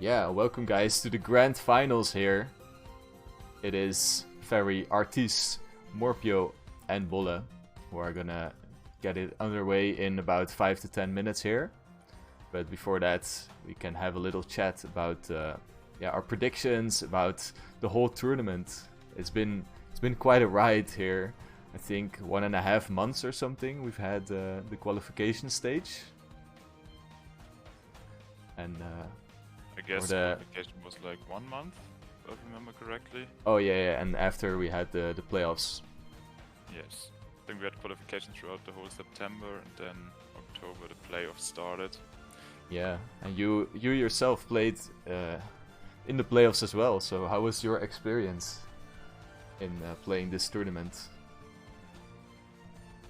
Yeah, welcome guys to the grand finals here. It is Ferry, Artisse, Morhpeo and Bolle who are gonna get it underway in about 5 to 10 minutes here. But before that, we can have a little chat about our predictions about the whole tournament. It's been quite a ride here. I think 1.5 months or something we've had the qualification stage. And I guess the qualification was like 1 month, if I remember correctly. Oh yeah, and after we had the playoffs. Yes. I think we had qualification throughout the whole September, and then October the playoffs started. Yeah, and you yourself played in the playoffs as well, so how was your experience in playing this tournament?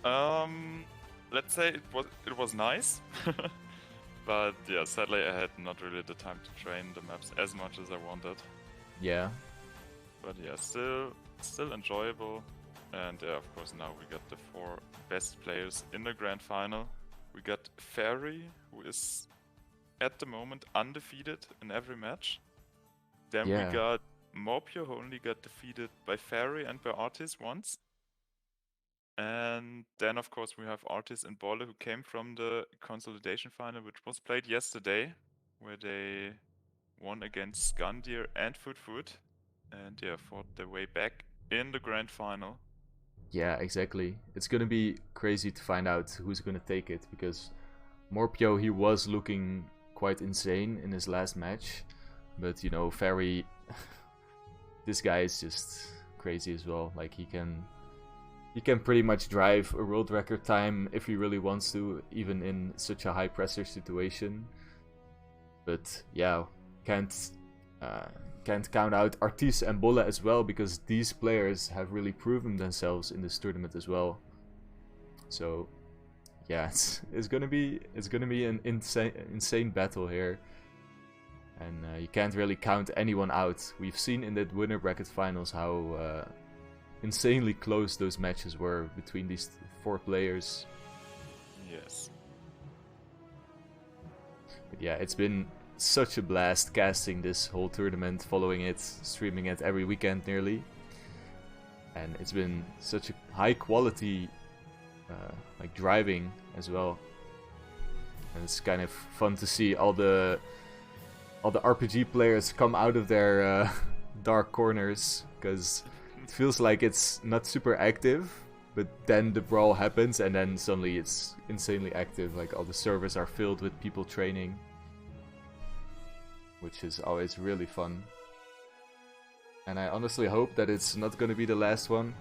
Let's say it was nice. But yeah, sadly I had not really the time to train the maps as much as I wanted. Yeah. But yeah, still enjoyable. And yeah, of course now we got the 4 best players in the grand final. We got Ferry, who is at the moment undefeated in every match. Then we got Morhpeo, who only got defeated by Ferry and by Artisse once. And then, of course, we have Artisse and Bolle, who came from the consolidation final, which was played yesterday, where they won against Scandir and Foot, and yeah, fought their way back in the grand final. Yeah, exactly. It's gonna be crazy to find out who's gonna take it, because Morhpeo, he was looking quite insane in his last match, but you know, Ferry, this guy is just crazy as well. Like he can pretty much drive a world record time if he really wants to, even in such a high pressure situation. But yeah, can't count out Artisse and Bolle as well, because these players have really proven themselves in this tournament as well. So yeah, it's gonna be an insane battle here, and you can't really count anyone out. We've seen in the winner bracket finals how insanely close those matches were between these 4 players. Yes. But yeah, it's been such a blast casting this whole tournament, following it, streaming it every weekend nearly. And it's been such a high quality like driving as well. And it's kind of fun to see all the RPG players come out of their dark corners, because it feels like it's not super active, but then the brawl happens and then suddenly it's insanely active. Like all the servers are filled with people training, which is always really fun. And I honestly hope that it's not gonna be the last one.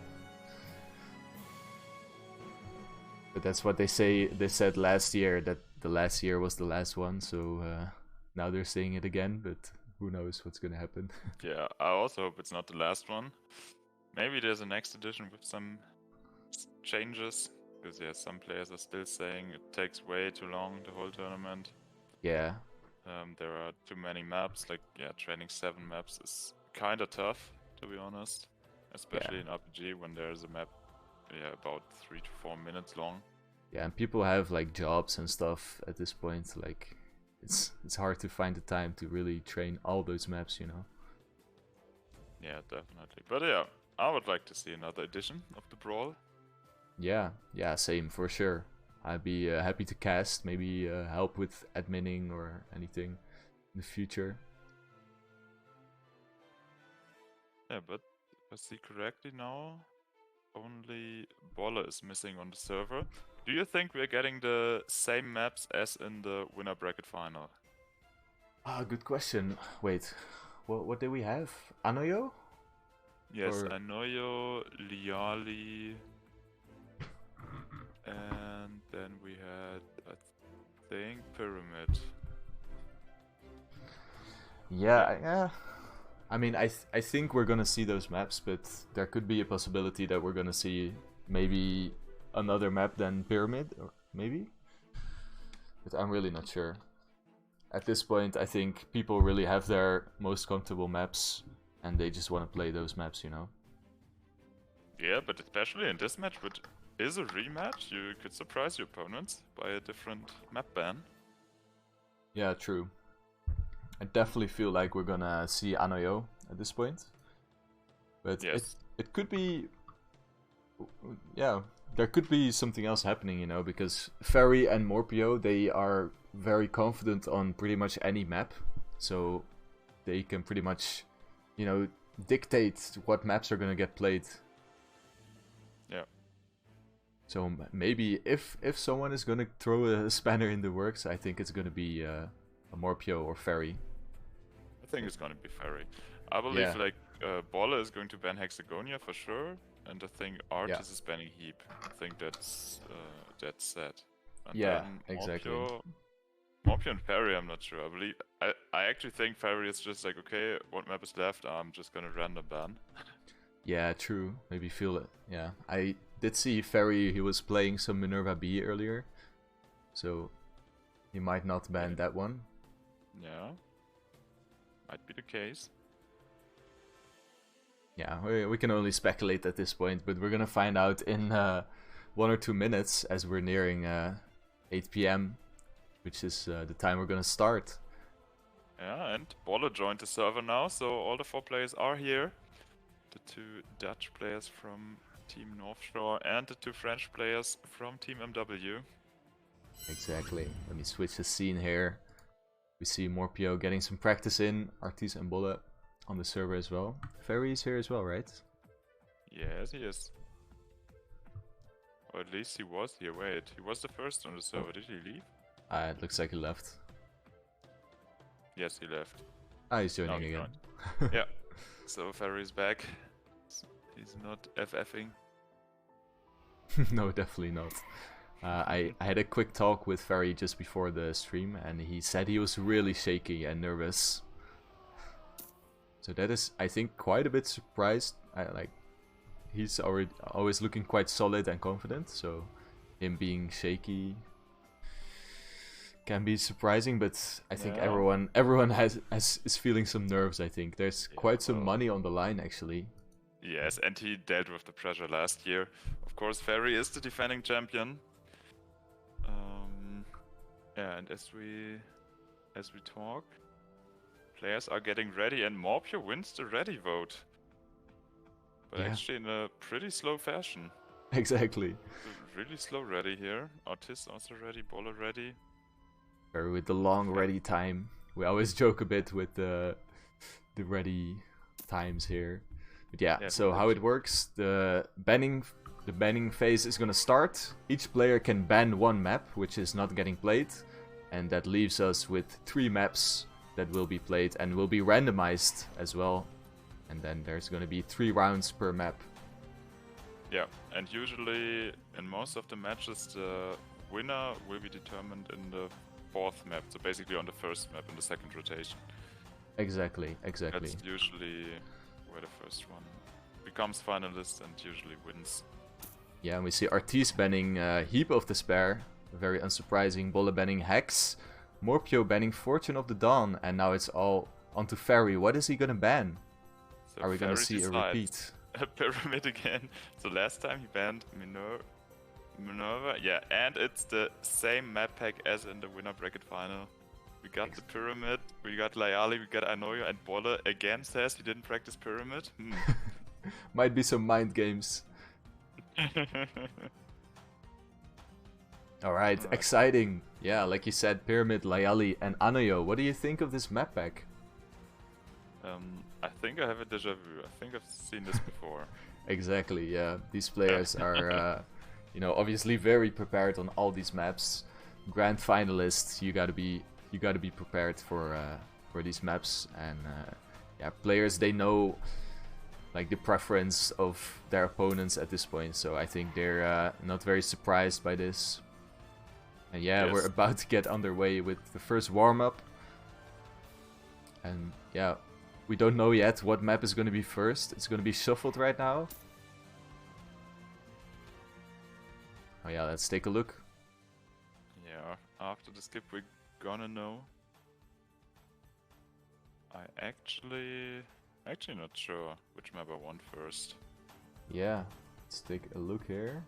But that's what they said last year, that the last year was the last one, so now they're saying it again, but who knows what's gonna happen. Yeah, I also hope it's not the last one. Maybe there's a next edition with some changes, because yeah, some players are still saying it takes way too long, the whole tournament. Yeah. There are too many maps, like yeah, training 7 maps is kinda tough, to be honest. Especially in RPG, when there's a map about 3 to 4 minutes long. Yeah, and people have like jobs and stuff at this point, like it's hard to find the time to really train all those maps, you know. Yeah, definitely. But yeah, I would like to see another edition of the Brawl. Yeah, same for sure. I'd be happy to cast, maybe help with adminning or anything in the future. Yeah, but if I see correctly now, only Bolle is missing on the server. Do you think we're getting the same maps as in the winner bracket final? Ah, good question. Wait, what did we have? Anoyo? Yes, Anoyo, Liali, and then we had, I think, Pyramid. Yeah. I mean, I think we're gonna see those maps, but there could be a possibility that we're gonna see maybe another map than Pyramid, or maybe. But I'm really not sure. At this point, I think people really have their most comfortable maps, and they just want to play those maps, you know. Yeah, but especially in this match, which is a rematch, you could surprise your opponents by a different map ban. Yeah, true. I definitely feel like we're gonna see Anoyo at this point. But Yes. it could be, yeah, there could be something else happening, you know, because Ferry and Morhpeo, they are very confident on pretty much any map, so they can pretty much, you know, dictate what maps are gonna get played. Yeah. So maybe if someone is gonna throw a spanner in the works, I think it's gonna be a Morhpeo or Ferry. I think it's gonna be Ferry. I believe Yeah. like Bolle is going to ban Hexagonia for sure, and I think Artisse is banning Heap. I think that's set. And Yeah, then exactly. Morhpeo and Ferry, I'm not sure. I actually think Ferry is just like, okay, what map is left? I'm just gonna random ban. Yeah, true. Maybe feel it. Yeah, I did see Ferry. He was playing some Minerva B earlier, so he might not ban that one. Yeah, might be the case. Yeah, we can only speculate at this point, but we're gonna find out in 1 or 2 minutes as we're nearing 8 p.m., which is the time we're gonna start. Yeah, and Bolle joined the server now, so all the 4 players are here. The 2 Dutch players from Team North Shore and the 2 French players from Team MW. Exactly. Let me switch the scene here. We see Morhpeo getting some practice in, Artisse and Bolle on the server as well. Ferry is here as well, right? Yes, he is. Or at least he was here. Wait, he was the first on the server. Did he leave? It looks like he left. Yes, he left. Ah, he's joining again. Yeah, so Ferry's back. He's not FFing. No, definitely not. I had a quick talk with Ferry just before the stream, and he said he was really shaky and nervous. So that is, I think, quite a bit surprised. He's always looking quite solid and confident, so him being shaky can be surprising. But I think everyone is feeling some nerves. I think there's quite some money on the line actually. Yes, and he dealt with the pressure last year. Of course, Ferry is the defending champion. Yeah, and as we talk, players are getting ready, and Morhpeo wins the ready vote. But actually in a pretty slow fashion. Exactly. Really slow ready here. Artisse also ready, Bolle ready. Ferry with the long ready time. We always joke a bit with the ready times here. But yeah, so how it works, the banning phase is gonna start. Each player can ban 1 map, which is not getting played. And that leaves us with 3 maps that will be played and will be randomized as well. And then there's gonna be 3 rounds per map. Yeah, and usually in most of the matches the winner will be determined in the 4th map, so basically on the 1st map in the 2nd rotation. Exactly. That's usually where the first one becomes finalist and usually wins. Yeah, and we see Artisse banning Heap of Despair, very unsurprising. Bolle banning Hex, Morhpeo banning Fortune of the Dawn, and now it's all onto Ferry. What is he gonna ban? So Are we gonna see a repeat? A pyramid again. So last time he banned Minerva, yeah, and it's the same map pack as in the winner bracket final. We got the pyramid, we got Layali, we got Anoyo, and Bolle again says he didn't practice pyramid. Might be some mind games. Alright, exciting. Yeah, like you said, Pyramid, Layali, and Anoyo. What do you think of this map pack? I think I have a deja vu. I think I've seen this before. Exactly, yeah. These players are, you know, obviously very prepared on all these maps. Grand finalists, you gotta be prepared for these maps, and yeah, players, they know like the preference of their opponents at this point, so I think they're not very surprised by this. And yeah, we're about to get underway with the first warm-up. And yeah, we don't know yet what map is going to be first. It's going to be shuffled right now. Oh yeah, let's take a look. Yeah, after the skip we're gonna know. I actually not sure which map I want first. Yeah, let's take a look here.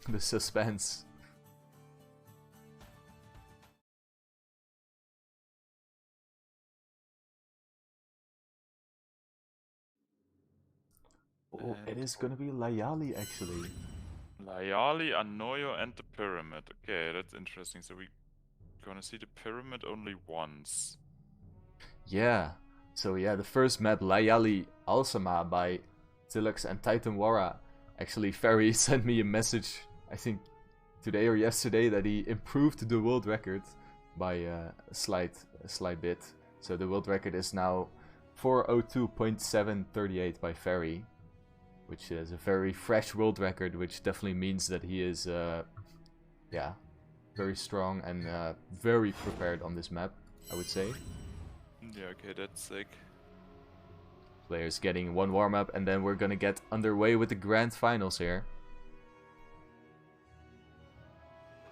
The suspense. Oh, it And is gonna be Layali actually. Layali, Anoyo, and the pyramid. Okay, that's interesting. So we're gonna see the pyramid only once. Yeah. So yeah, the first map, Layali Alsama by Tilux and Titan Wara. Actually, Ferry sent me a message, I think today or yesterday, that he improved the world record by a slight bit. So the world record is now 402.738 by Ferry, which is a very fresh world record, which definitely means that he is, yeah, very strong and very prepared on this map, I would say. Yeah, okay, that's sick. Players getting one warm-up, and then we're gonna get underway with the grand finals here.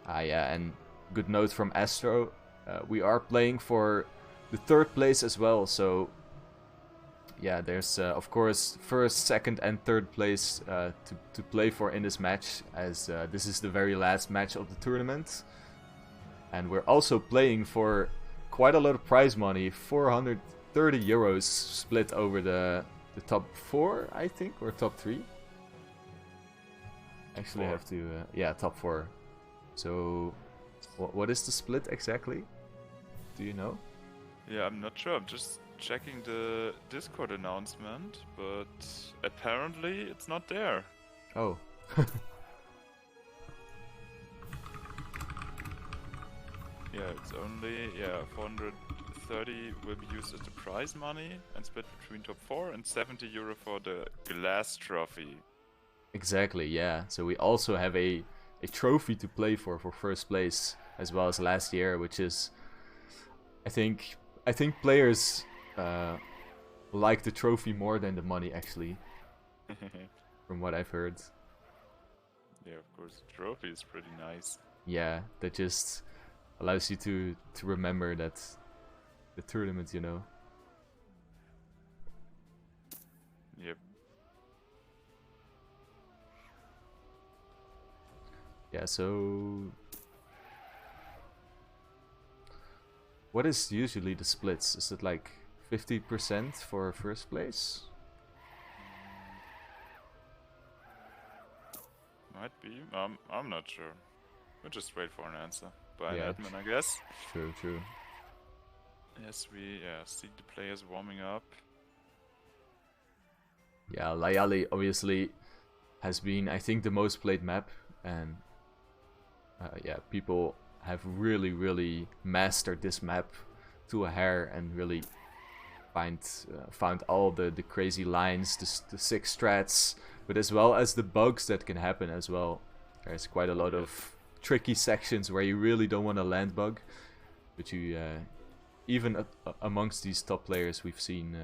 Ah yeah, and good note from Astro, we are playing for the third place as well, so yeah, there's of course first, second and third place to play for in this match, as this is the very last match of the tournament. And we're also playing for quite a lot of prize money, 430 euros split over the top 4, I think, or top 3. Actually, I have to, yeah, top 4. So, what is the split exactly? Do you know? Yeah, I'm not sure. I'm just checking the Discord announcement, but apparently it's not there. Oh. Yeah, it's only, 430 will be used as the prize money and split between top 4 and 70 euro for the glass trophy. Exactly, yeah. So we also have a trophy to play for first place, as well as last year, which is, I think players like the trophy more than the money, actually, from what I've heard. Yeah, of course, the trophy is pretty nice. Yeah, that just allows you to remember that the tournament, you know. Yep. Yeah, so what is usually the splits? Is it like 50% for first place? Might be. I'm not sure. We'll just wait for an answer by Yeah, an admin, I guess. True. Yes, we see the players warming up. Yeah, Layali obviously has been, I think, the most played map, and yeah, people have really mastered this map to a hair and really found all the crazy lines, the sick strats, but as well as the bugs that can happen as well. There's quite a lot of tricky sections where you really don't want to land bug, but you even amongst these top players, we've seen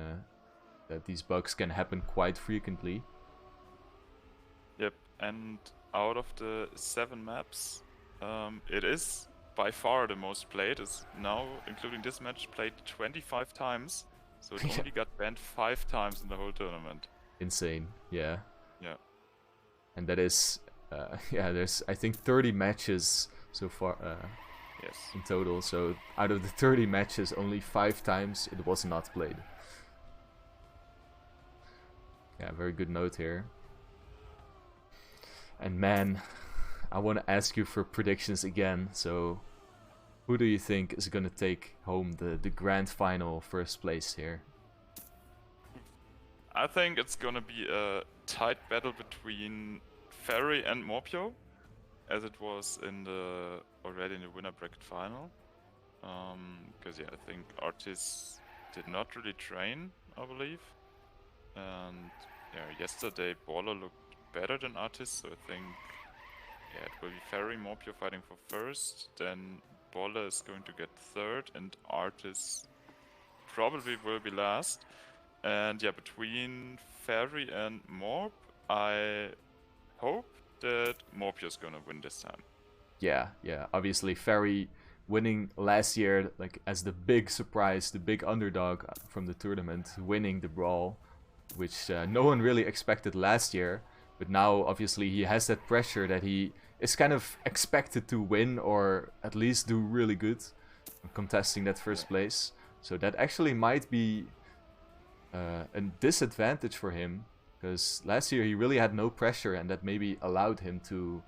that these bugs can happen quite frequently. Yep, and out of the 7 maps, it is by far the most played. It's now, including this match, played 25 times. So it only got banned 5 times in the whole tournament. Insane, yeah. Yeah. And that is, yeah, there's, I think, 30 matches so far Yes. in total. So out of the 30 matches, only 5 times it was not played. Yeah, very good note here. And man, I want to ask you for predictions again. So who do you think is going to take home the grand final first place here? I think it's gonna be a tight battle between Ferry and Morhpeo, as it was already in the winner bracket final. Because yeah, I think Artisse did not really train, I believe. And yeah, yesterday Bolle looked better than Artisse, so I think yeah, it will be Ferry, Morhpeo fighting for first, then Bolle is going to get third, and Artisse probably will be last. And yeah, between Ferry and Morp, I hope that Morhpeo is gonna win this time. Yeah. Obviously, Ferry winning last year, like as the big surprise, the big underdog from the tournament, winning the Brawl, which no one really expected last year. But now, obviously, he has that pressure that he is kind of expected to win, or at least do really good, contesting that first place. So that actually might be a disadvantage for him, Because last year he really had no pressure, and that maybe allowed him to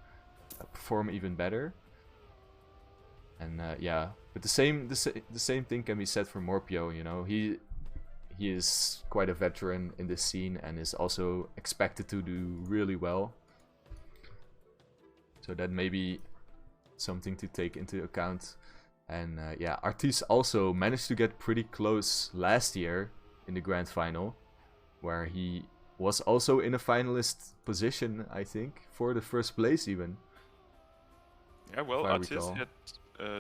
perform even better. And yeah, but the same thing can be said for Morhpeo. You know, he is quite a veteran in this scene and is also expected to do really well. So that may be something to take into account. And yeah, Artisse also managed to get pretty close last year in the grand final, where he was also in a finalist position, I think, for the first place even. Yeah, well, Artisse had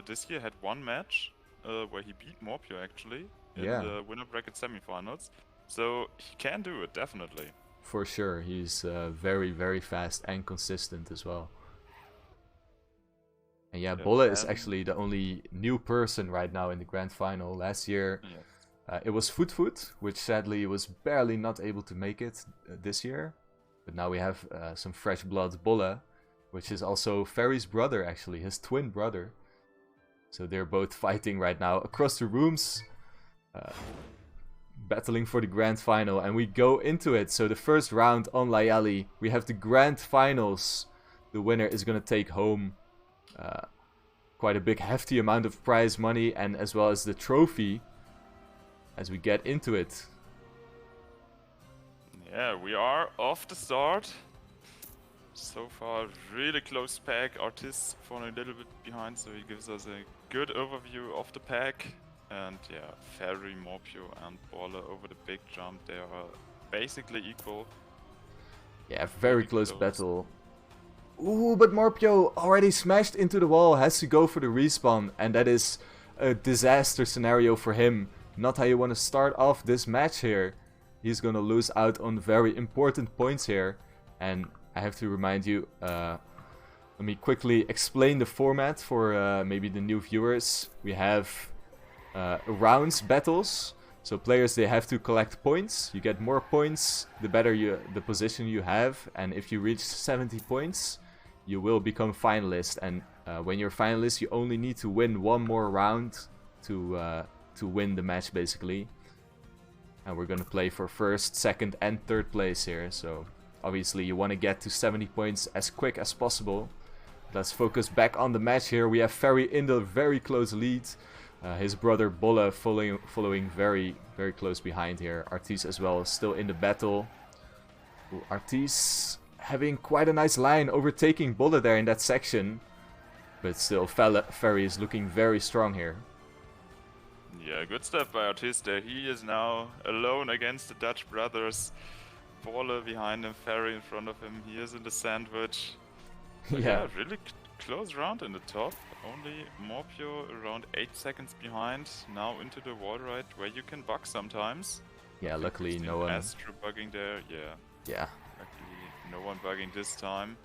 this year had one match where he beat Morhpeo actually in the winner bracket semifinals, so he can do it definitely. For sure, he's very, very fast and consistent as well. And yeah, Bolle is actually the only new person right now in the grand final. Last year, it was Foot, which sadly was barely not able to make it this year. But now we have some fresh blood, Bolle, which is also Ferry's brother, actually, his twin brother. So they're both fighting right now across the rooms, battling for the grand final. And we go into it. So the first round on Layali, we have the grand finals. The winner is going to take home quite a big hefty amount of prize money, and as well as the trophy as we get into it. Yeah, we are off the start. So far, really close pack. Artisse falling a little bit behind, so he gives us a good overview of the pack. And yeah, Ferry, Morhpeo and Bolle over the big jump, they are basically equal. Yeah, very close battle. Ooh, but Morhpeo already smashed into the wall, has to go for the respawn, and that is a disaster scenario for him. Not how you want to start off this match here. He's gonna lose out on very important points here. And I have to remind you, let me quickly explain the format for maybe the new viewers. We have rounds battles. So players, they have to collect points. You get more points, the better the position you have. And if you reach 70 points, you will become finalist. And when you're finalist, you only need to win one more round to win the match, basically. And we're gonna play for first, second, and third place here. So obviously you want to get to 70 points as quick as possible. Let's focus back on the match here. We have Ferry in the very close lead. His brother Bolle following very, very close behind here. Artisse as well, still in the battle. Ooh, Artisse having quite a nice line, overtaking Bolle there in that section. But still, Ferry is looking very strong here. Yeah, good stuff by Artisse there. He is now alone against the Dutch brothers. Bolle behind him, Ferry in front of him. He is in the sandwich. Yeah, really close round in the top. Only Morhpeo around 8 seconds behind. Now into the wall ride where you can bug sometimes. Yeah, luckily no one. Astro bugging there, yeah. Luckily no one bugging this time.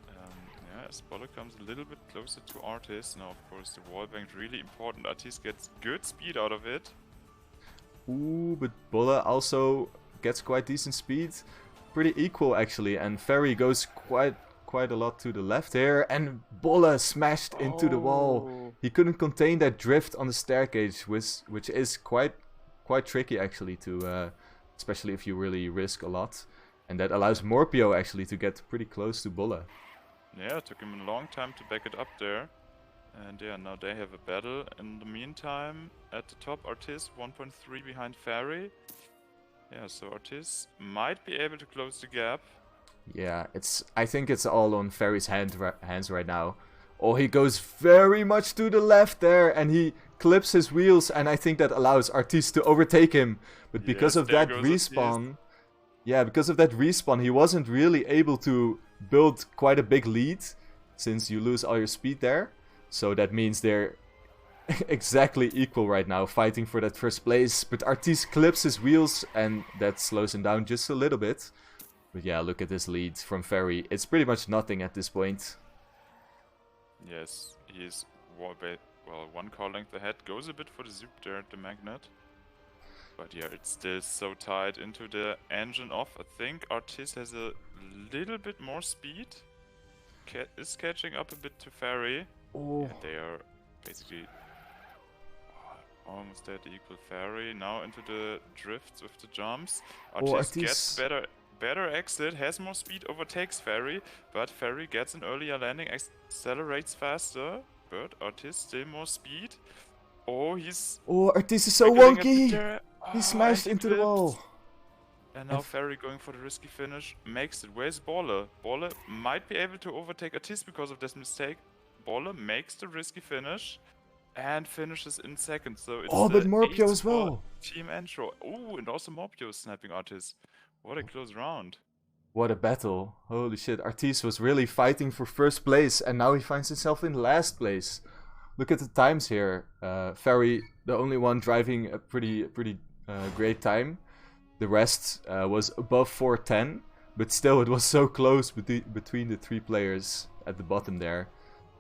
Yeah, as Bolle comes a little bit closer to Artisse. Now, of course, the wall bang really important. Artisse gets good speed out of it. Ooh, but Bolle also gets quite decent speed. Pretty equal, actually. And Ferry goes quite a lot to the left here. And Bolle smashed into the wall. He couldn't contain that drift on the staircase, which is quite tricky, actually, to especially if you really risk a lot. And that allows Morhpeo, actually, to get pretty close to Bolle. Yeah, it took him a long time to back it up there. And yeah, now they have a battle. In the meantime, at the top, Artisse 1.3 behind Ferry. Yeah, so Artisse might be able to close the gap. Yeah, I think it's all on Ferry's hands right now. Oh, he goes very much to the left there, and he clips his wheels, and I think that allows Artisse to overtake him. But because of that respawn, he wasn't really able to build quite a big lead, since you lose all your speed there. So that means they're exactly equal right now, fighting for that first place. But Artisse clips his wheels, and that slows him down just a little bit. But yeah, look at this lead from Ferry. It's pretty much nothing at this point. Yes, he's one car length ahead. Goes a bit for the zoop there at the magnet. But yeah, it's still so tight into the engine off. I think Artisse has a little bit more speed. Is catching up a bit to Ferry. Oh. Yeah, they are basically almost at equal. Ferry now into the drifts with the jumps. Artisse gets better better exit, has more speed, overtakes Ferry, but Ferry gets an earlier landing, accelerates faster, but Artisse still more speed. Oh, he's... Oh, Artisse is so wiggling a bit wonky! there. He Oh, smashed and into the flips. wall. And now Ferry going for the risky finish, makes it. Where's Bolle? Bolle might be able to overtake Artisse because of this mistake. Bolle makes the risky finish and finishes in second. So it's But Morhpeo as 8-4 well. team intro. Oh, and also Morhpeo snapping Artisse. What a close round. What a battle. Holy shit, Artisse was really fighting for first place and now he finds himself in last place. Look at the times here. Ferry, the only one driving a pretty great time. The rest was above 4:10, but still it was so close between the three players at the bottom there.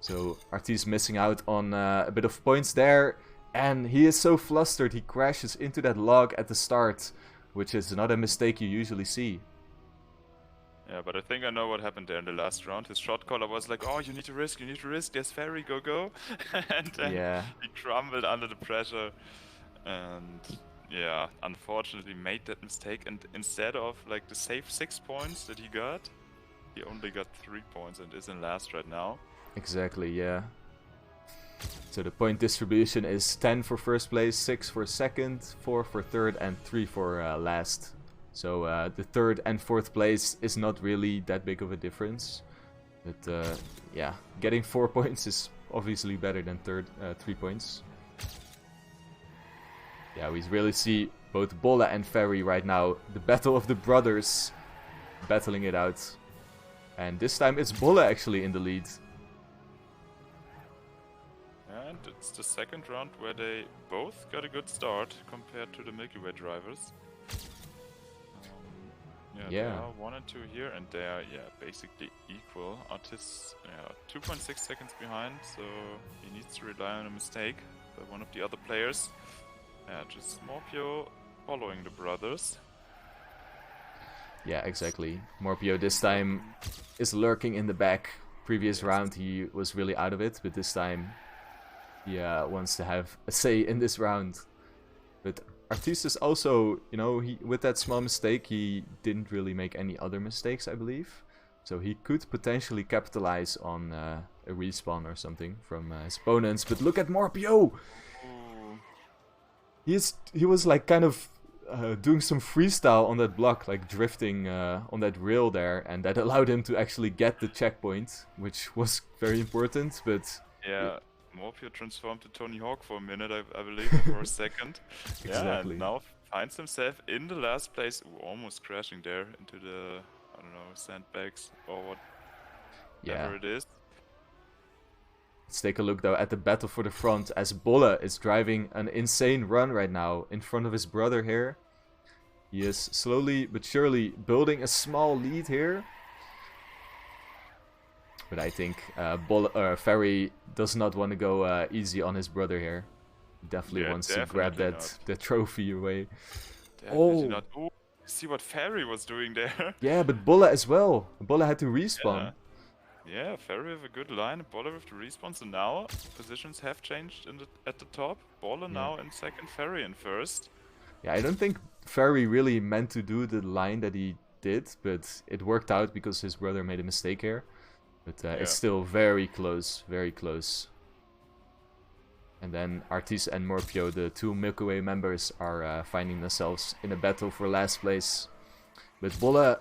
So Artisse missing out on a bit of points there, and he is so flustered he crashes into that log at the start, which is not a mistake you usually see. Yeah, but I think I know what happened there in the last round. His shot caller was like, oh, you need to risk, there's Ferry, go. And then he crumbled under the pressure. And yeah, unfortunately made that mistake. And instead of like the safe 6 points that he got, he only got 3 points and is in last right now. Exactly, yeah. So the point distribution is 10 for first place, 6 for second, 4 for third, and 3 for last. So the third and fourth place is not really that big of a difference. But yeah, getting 4 points is obviously better than 3 points. Yeah, we really see both Bolle and Ferry right now. The battle of the brothers battling it out. And this time it's Bolle actually in the lead. And it's the second round where they both got a good start compared to the Milky Way drivers. Yeah, they are 1 and 2 here, and they are basically equal. Artisse 2.6 seconds behind, so he needs to rely on a mistake by one of the other players. Just Morhpeo following the brothers. Yeah, exactly. Morhpeo this time is lurking in the back. Previous round he was really out of it, but this time he wants to have a say in this round. But Artisse is also, you know, with that small mistake, he didn't really make any other mistakes, I believe. So he could potentially capitalize on a respawn or something from his opponents. But look at Morhpeo! He was like kind of doing some freestyle on that block, like drifting on that rail there, and that allowed him to actually get the checkpoint, which was very important. But yeah, Morhpeo transformed to Tony Hawk for a minute, I believe, for a second. Exactly. Yeah, and now finds himself in the last place, almost crashing there into the, I don't know, sandbags or whatever it is. Let's take a look though at the battle for the front, as Bolle is driving an insane run right now in front of his brother here. He is slowly but surely building a small lead here. But I think Ferry does not want to go easy on his brother here. He definitely wants to grab that trophy away. Definitely not. Oh, see what Ferry was doing there. Yeah, but Bolle as well. Bolle had to respawn. Yeah, Ferry with a good line, Bolle with the respawn. So now positions have changed at the top. Bolle now in second, Ferry in first. Yeah, I don't think Ferry really meant to do the line that he did, but it worked out because his brother made a mistake here. But it's still very close, very close. And then Artisse and Morhpeo, the two Milky Way members, are finding themselves in a battle for last place. But Bolle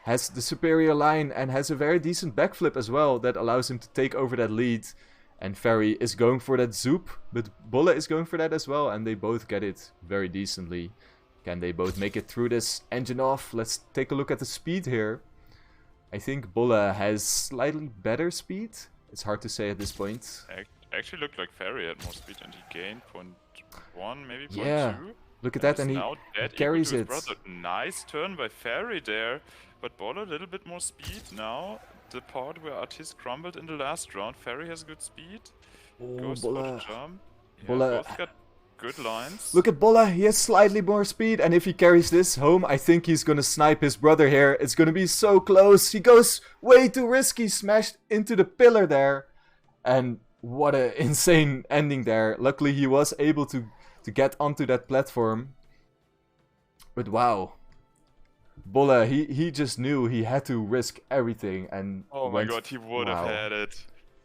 has the superior line and has a very decent backflip as well that allows him to take over that lead. And Ferry is going for that zoop, but Bolle is going for that as well, and they both get it very decently. Can they both make it through this engine off? Let's take a look at the speed here. I think Bolle has slightly better speed. It's hard to say at this point. Actually looked like Ferry had more speed and he gained 0.1, maybe 0.2. Yeah, look at that, and he carries it. Nice turn by Ferry there, but Bolle a little bit more speed now. The part where Artisse crumbled in the last round, Ferry has good speed. Goes for the jump. Yeah, both got good lines. Look at Bolle, he has slightly more speed, and if he carries this home, I think he's gonna snipe his brother here. It's gonna be so close. He goes way too risky, smashed into the pillar there. And what an insane ending there. Luckily he was able to get onto that platform. But wow. Bolle, he just knew he had to risk everything and Oh my god, he would have had it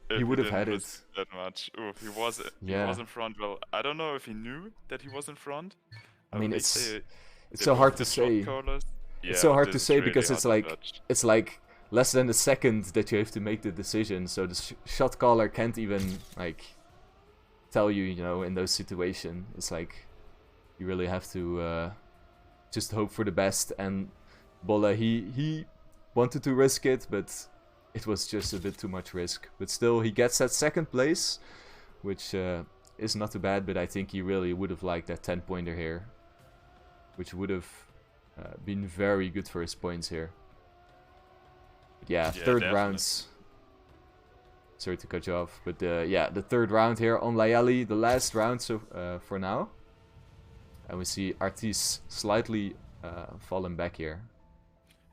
if He would have didn't had risk it. that much. Ooh, he was Yeah. in front. Well, I don't know if he knew that he was in front. I mean, They it's say it's they so hard both to had shot say. callers. It's Yeah, so but hard to this is say really because hard to judge. it's like less than a second that you have to make the decision. So the shot caller can't even like tell you, you know, in those situations. It's like you really have to just hope for the best. And Bolle, he wanted to risk it, but it was just a bit too much risk. But still, he gets that second place, which is not too bad. But I think he really would have liked that 10-pointer here, which would have been very good for his points here. But yeah, third definitely. rounds. Sorry to cut you off, but yeah, the third round here on Layali, the last round for now. And we see Artisse slightly fallen back here.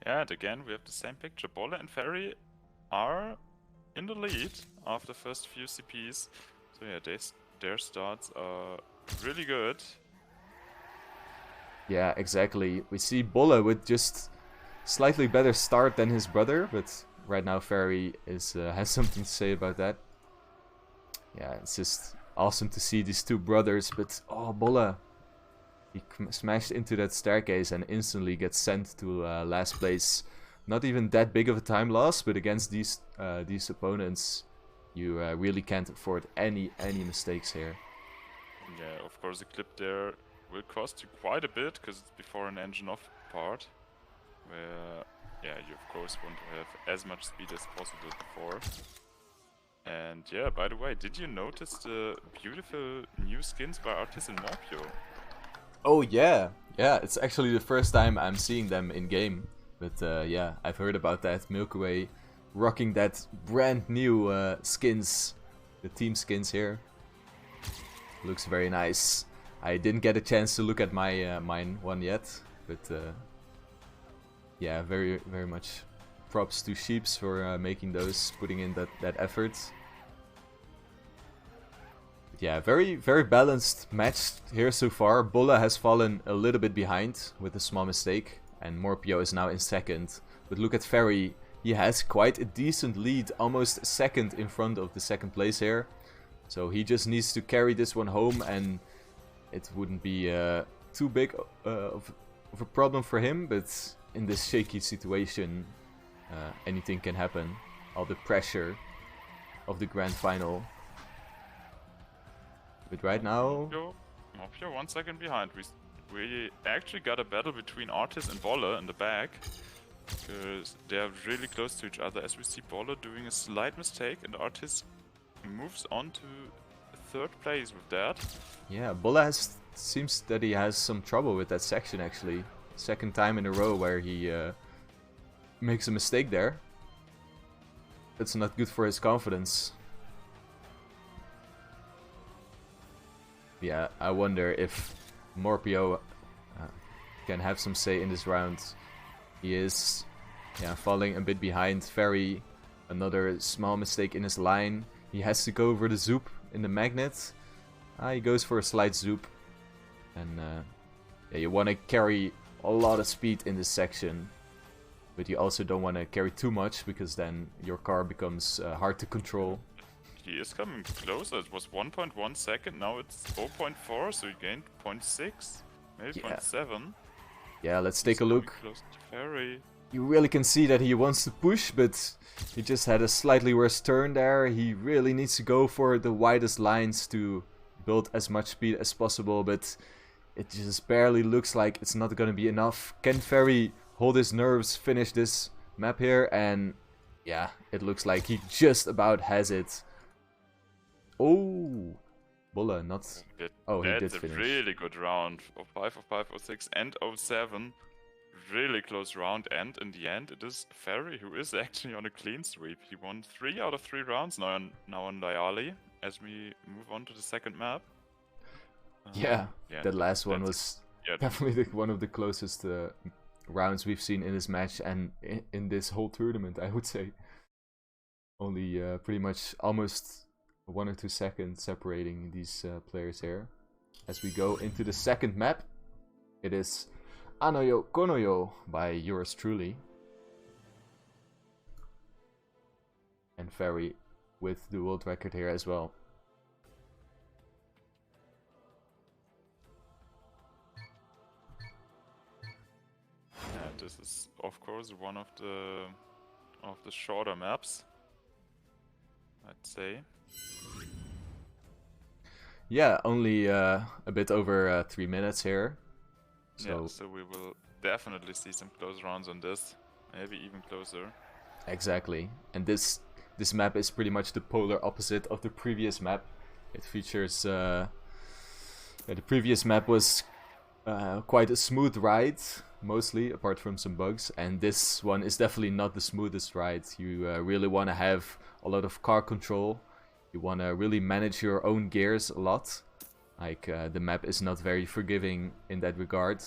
Yeah, and again we have the same picture. Bolle and Ferry are in the lead after the first few CPs. So yeah, their starts are really good. Yeah, exactly. We see Bolle with just slightly better start than his brother, but right now Ferry is has something to say about that. Yeah, it's just awesome to see these two brothers, but oh, Bolle. He smashed into that staircase and instantly gets sent to last place. Not even that big of a time loss, but against these opponents, you really can't afford any mistakes here. Yeah, of course the clip there will cost you quite a bit because it's before an engine off part, where yeah, you of course want to have as much speed as possible before. And yeah, by the way, did you notice the beautiful new skins by Artisse and Morhpeo? Oh yeah, yeah. It's actually the first time I'm seeing them in game. But yeah, I've heard about that. Milky Way rocking that brand new skins, the team skins here. Looks very nice. I didn't get a chance to look at my mine one yet, but yeah, very much props to Sheeps for making those, putting in that effort. Yeah, very balanced match here so far. Bolle has fallen a little bit behind with a small mistake, and Morhpeo is now in second. But look at Ferry, he has quite a decent lead, almost second in front of the second place here. So he just needs to carry this one home, and it wouldn't be too big of a problem for him. But in this shaky situation, anything can happen. All the pressure of the grand final. But right now... Morhpeo 1 second behind. We actually got a battle between Artisse and Bolle in the back. Because they are really close to each other. As we see Bolle doing a slight mistake and Artisse moves on to third place with that. Yeah, Bolle seems that he has some trouble with that section actually. Second time in a row where he makes a mistake there. That's not good for his confidence. Yeah, I wonder if Morhpeo can have some say in this round. He is falling a bit behind. Ferry, another small mistake in his line. He has to go over the zoop in the magnet. He goes for a slight zoop. And yeah, you want to carry a lot of speed in this section. But you also don't want to carry too much, because then your car becomes hard to control. He is coming closer. It was 1.1 second, now it's 0.4, so he gained 0.6, maybe 0.7. Yeah, let's take a look. Close to Ferry. You really can see that he wants to push, but he just had a slightly worse turn there. He really needs to go for the widest lines to build as much speed as possible, but it just barely looks like it's not gonna be enough. Can Ferry hold his nerves, finish this map here? And yeah, it looks like he just about has it. Oh, Bolle, not... Oh, he did finish. That's a really good round. 05, 05, 06 and 07. Really close round, and in the end it is Ferry who is actually on a clean sweep. He won 3 out of 3 rounds now on Layali, as we move on to the second map. Yeah, that last one was definitely one of the closest rounds we've seen in this match and in this whole tournament, I would say. Only pretty much almost 1 or 2 seconds separating these players here. As we go into the second map, it is Anoyo Konoyo by yours truly. And Ferry with the world record here as well. Yeah, this is of course one of the shorter maps, I'd say. Yeah, only a bit over 3 minutes here. So, yeah, so we will definitely see some close rounds on this, maybe even closer. Exactly, and this map is pretty much the polar opposite of the previous map. It features the previous map was quite a smooth ride, mostly apart from some bugs, and this one is definitely not the smoothest ride. You really want to have a lot of car control. You want to really manage your own gears a lot. Like the map is not very forgiving in that regard,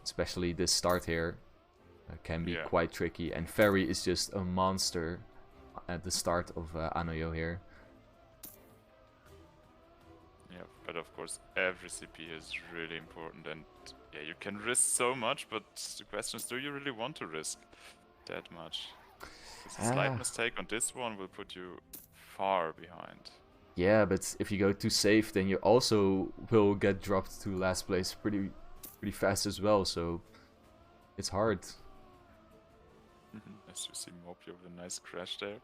especially this start here can be quite tricky, and Ferry is just a monster at the start of Anoyo here. Yeah, but of course every CP is really important, and yeah, you can risk so much, but the question is, do you really want to risk that much? A slight mistake on this one will put you far behind. Yeah, but if you go too safe, then you also will get dropped to last place pretty fast as well, so it's hard. As you see Morhpeo with a nice crash there.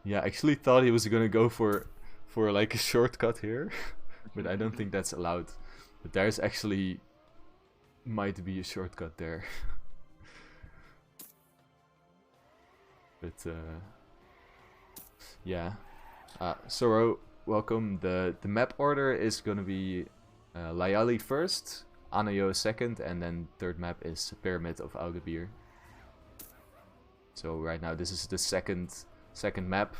Yeah, I actually thought he was gonna go for like a shortcut here, but I don't think that's allowed. But there's actually might be a shortcut there. But yeah, Soro, welcome. The map order is gonna be Layali first, Anoyo second, and then third map is Pyramid of Algebir. So right now this is the second map.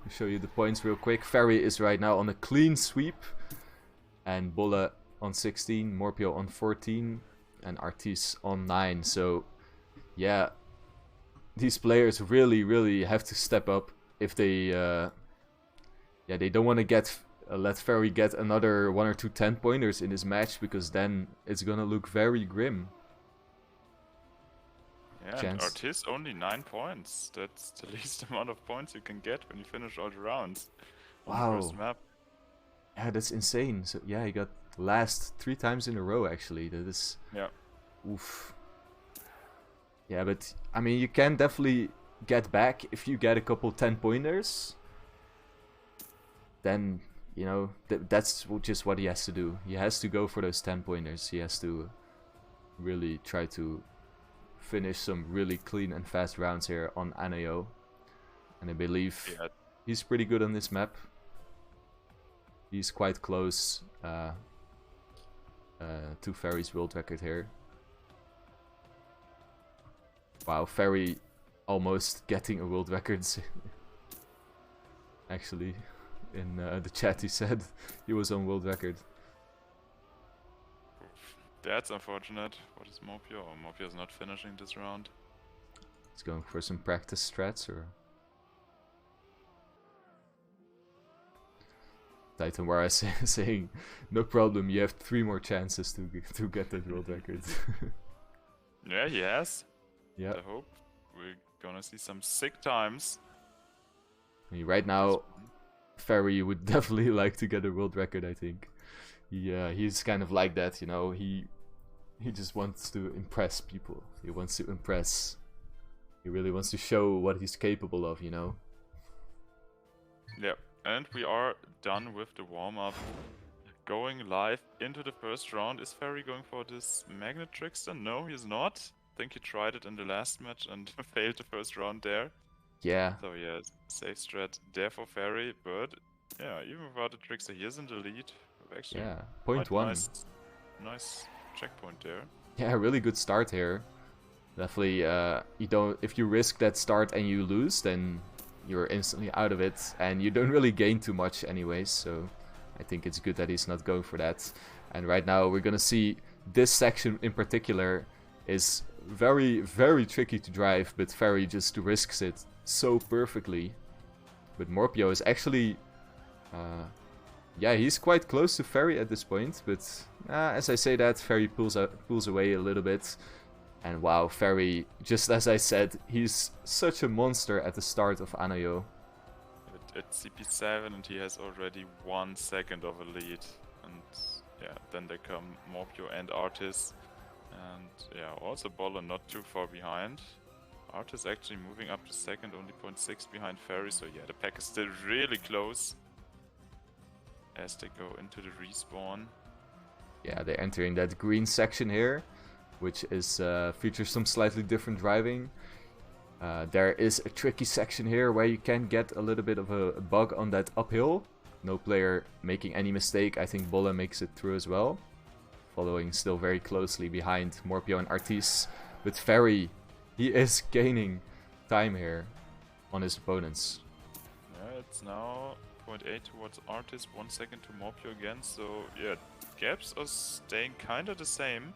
I'll show you the points real quick. Ferry is right now on a clean sweep, and Bolle on 16, Morhpeo on 14, and Artisse on 9. So yeah, these players really have to step up if they they don't want to get let Ferry get another 1 or 2 10-pointers in this match, because then it's gonna look very grim. Yeah, and Artisse only 9 points. That's the least amount of points you can get when you finish all the rounds on the first map. Yeah, that's insane. So yeah, he got last 3 times in a row actually. That is oof. Yeah, but I mean, you can definitely get back if you get a couple 10-pointers. Then, you know, that's just what he has to do. He has to go for those 10-pointers. He has to really try to finish some really clean and fast rounds here on Anoyo. And I believe he's pretty good on this map. He's quite close to Ferry's world record here. Wow, Ferry almost getting a world record. Actually, in the chat he said he was on world record. That's unfortunate. What is Morhpeo? Oh, Morhpeo is not finishing this round. He's going for some practice strats, or Titan Wara saying, no problem, you have 3 more chances to get that world record. Yeah, he has. Yeah. I hope we're gonna see some sick times. I mean, right now, Ferry would definitely like to get a world record, I think. He's kind of like that, you know. He just wants to impress people. He wants to impress. He really wants to show what he's capable of, you know. Yeah, and we are done with the warm-up. Going live into the first round. Is Ferry going for this Magnet Trickster? No, he's not. I think he tried it in the last match and failed the first round there. Yeah. So yeah, safe strat there for Ferry, but yeah, even without the Trickster, he is in the lead. Actually, yeah, point 1. Nice checkpoint there. Yeah, really good start here. Definitely, if you risk that start and you lose, then you're instantly out of it, and you don't really gain too much anyways. So I think it's good that he's not going for that. And right now we're gonna see this section in particular is very tricky to drive, but Ferry just risks it so perfectly. But Morhpeo is actually Yeah, he's quite close to Ferry at this point, but as I say that, Ferry pulls away a little bit. And wow, Ferry, just as I said, he's such a monster at the start of Anayo. It's CP7 and he has already 1 second of a lead. And yeah, then they come Morhpeo and Artisse. And yeah, also Bolle not too far behind. Artisse actually moving up to second, only 0.6 behind Ferry. So yeah, the pack is still really close as they go into the respawn. Yeah, they're entering that green section here, which is features some slightly different driving. There is a tricky section here where you can get a little bit of a bug on that uphill. No player making any mistake. I think Bolle makes it through as well. Following still very closely behind Morhpeo and Artisse. But Ferry, he is gaining time here on his opponents. Yeah, it's now 0.8 towards Artisse, 1 second to Morhpeo again. So yeah, gaps are staying kind of the same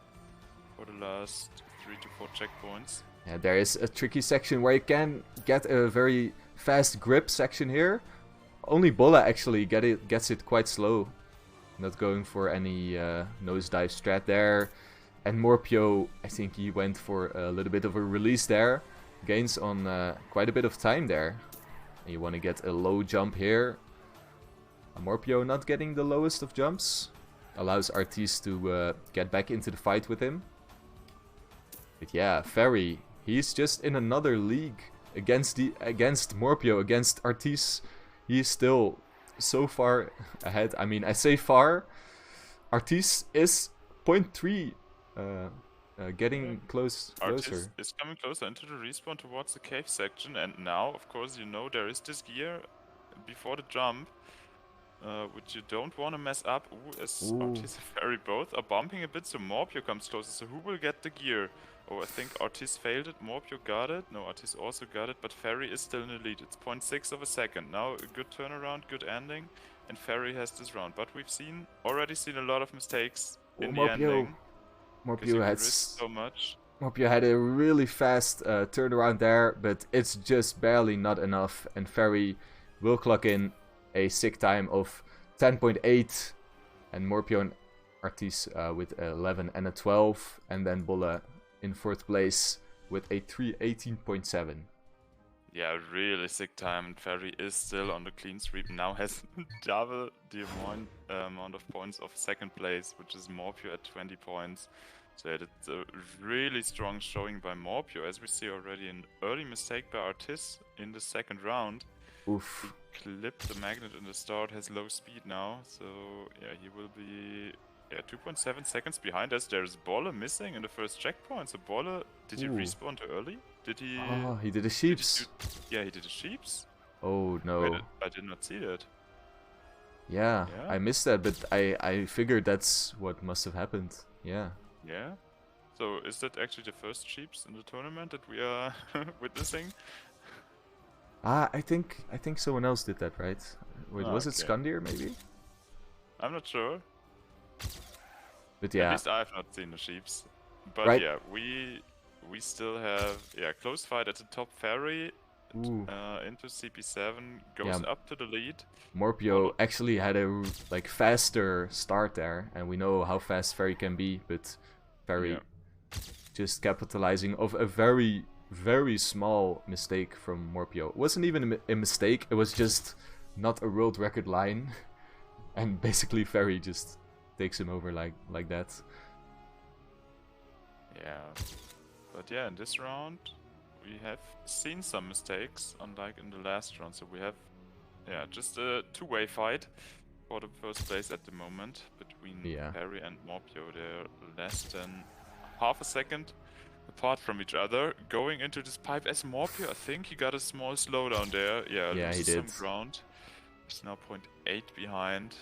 for the last 3 to 4 checkpoints. Yeah, there is a tricky section where you can get a very fast grip section here. Only Bolle actually gets it quite slow. Not going for any nosedive strat there. And Morhpeo, I think he went for a little bit of a release there. Gains on quite a bit of time there. And you want to get a low jump here. Morhpeo not getting the lowest of jumps. Allows Artisse to get back into the fight with him. But yeah, Ferry, he's just in another league against Morhpeo, against Artisse. He's still so far ahead. I mean, I say far. Artisse is 0.3 getting closer. Artisse is coming closer into the respawn towards the cave section, and now, of course, you know there is this gear before the jump, which you don't want to mess up. Artisse and Ferry both are bumping a bit, so Morhpeo comes closer. So who will get the gear? Oh, I think Artisse failed it, Morhpeo got it. No, Artisse also got it, but Ferry is still in the lead. It's 0.6 of a second. Now a good turnaround, good ending, and Ferry has this round. But we've already seen a lot of mistakes in the ending. Morhpeo had so much. Morhpeo had a really fast turnaround there, but it's just barely not enough. And Ferry will clock in a sick time of 10.8, and Morhpeo and Artisse with 11 and a 12, and then Bolle in 4th place with a 3:18.7. Yeah, really sick time, and Ferry is still on the clean sweep. Now has double the amount of points of 2nd place, which is Morhpeo at 20 points. So it's a really strong showing by Morhpeo, as we see already an early mistake by Artisse in the 2nd round. Oof. He clipped the magnet in the start, has low speed now, so yeah, he will be 2.7 seconds behind us. There's Bolle missing in the first checkpoint. So Bolle, did he respawn too early? Did he? Oh, he did a sheeps. Yeah, he did a sheeps. Oh no! I did not see that. Yeah, I missed that, but I figured that's what must have happened. Yeah. Yeah. So is that actually the first sheeps in the tournament that we are witnessing? I think someone else did that, right? Wait, was it Skandir maybe? I'm not sure. But yeah. At least I've not seen the sheeps. But yeah, we still have close fight at the top. Ferry into CP7 goes up to the lead. Morhpeo actually had a faster start there, and we know how fast Ferry can be, but Ferry just capitalizing of a very, very small mistake from Morhpeo. It wasn't even a mistake, it was just not a world record line. And basically Ferry just takes him over like that. Yeah. But yeah, in this round we have seen some mistakes, unlike in the last round. So we have just a two-way fight for the first place at the moment between Ferry and Morhpeo. They're less than half a second apart from each other. Going into this pipe as Morhpeo, I think he got a small slowdown there. Yeah, he did. Some ground. He's now 0.8 behind.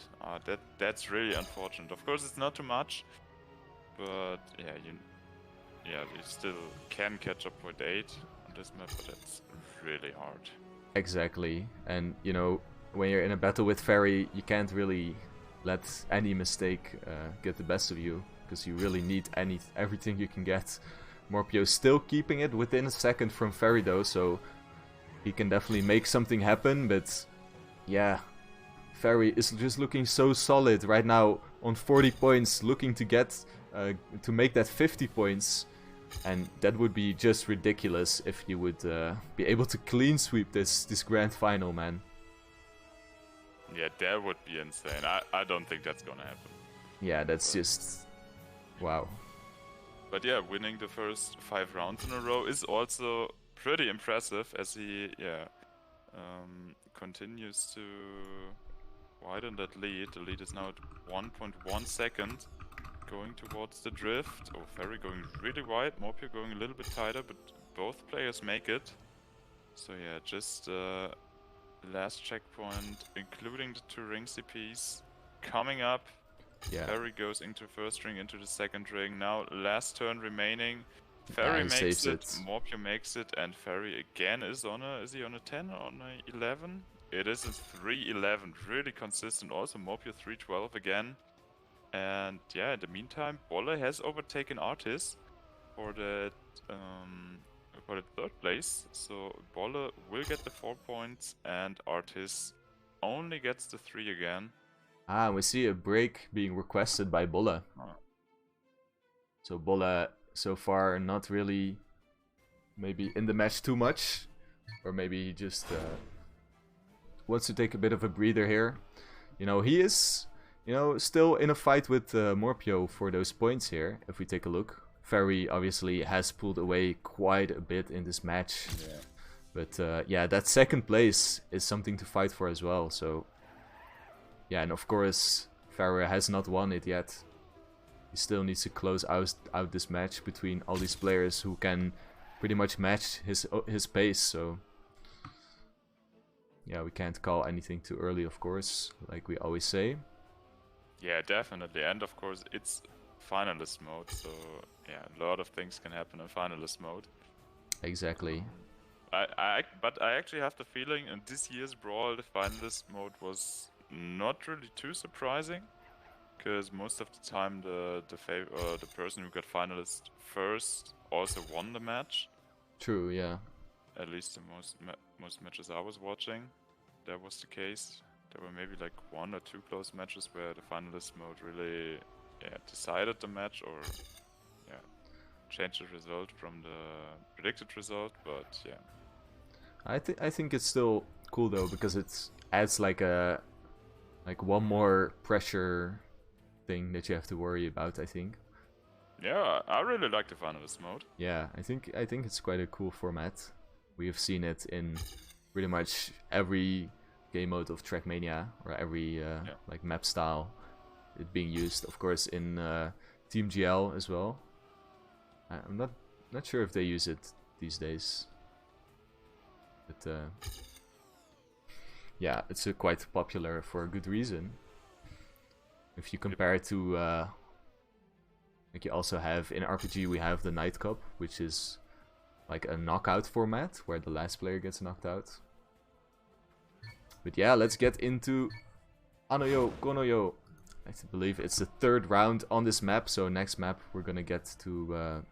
That's really unfortunate. Of course, it's not too much, but you still can catch up 0.8 on this map, but it's really hard. Exactly, and you know, when you're in a battle with Ferry, you can't really let any mistake get the best of you, because you really need everything you can get. Morhpeo still keeping it within a second from Ferry though, so he can definitely make something happen, but yeah, Ferry is just looking so solid right now on 40 points, looking to get to make that 50 points. And that would be just ridiculous if you would be able to clean sweep this grand final, man. Yeah, that would be insane. I don't think that's gonna happen. Yeah, that's just... wow. But yeah, winning the first 5 rounds in a row is also pretty impressive as he, continues to widen that lead. The lead is now at 1.1 second. Going towards the drift. Oh, Ferry going really wide. Morhpeo going a little bit tighter, but both players make it. So yeah, just last checkpoint, including the 2 ring CPs coming up. Yeah. Ferry goes into first ring, into the second ring. Now last turn remaining. Ferry makes it. Morhpeo makes it, and Ferry again is on a... is he on a 10 or on a 11? It is a 3-11, really consistent. Also Morhpeo 3-12 again. And yeah, in the meantime, Bolle has overtaken Artisse for the 3rd place. So Bolle will get the 4 points, and Artisse only gets the 3 again. Ah, we see a break being requested by Bolle. Oh. So Bolle so far not really maybe in the match too much, or maybe he just wants to take a bit of a breather here. You know, he is, you know, still in a fight with Morhpeo for those points here. If we take a look, Ferry obviously has pulled away quite a bit in this match. Yeah. But yeah, that 2nd place is something to fight for as well. So yeah, and of course Ferry has not won it yet. He still needs to close out this match between all these players who can pretty much match his pace. So yeah, we can't call anything too early, of course, like we always say. Yeah, definitely. And of course, it's finalist mode, so yeah, a lot of things can happen in finalist mode. Exactly. But I actually have the feeling in this year's Brawl, the finalist mode was not really too surprising, because most of the time the person who got finalist first also won the match. True, yeah. At least the most matches I was watching, that was the case. There were maybe like 1 or 2 close matches where the finalist mode really decided the match, or changed the result from the predicted result. But yeah, I think it's still cool though, because it adds like one more pressure thing that you have to worry about, I think. Yeah, I really like the finalist mode. Yeah, I think it's quite a cool format. We have seen it in pretty much every game mode of Trackmania, or every like map style, it being used. Of course, in Team GL as well. I'm not sure if they use it these days, but yeah, it's quite popular for a good reason. If you compare it to like you also have in RPG, we have the Night Cup, which is like a knockout format where the last player gets knocked out. But yeah, let's get into Anoyo Konoyo. I believe it's the 3rd round on this map, so next map we're gonna get to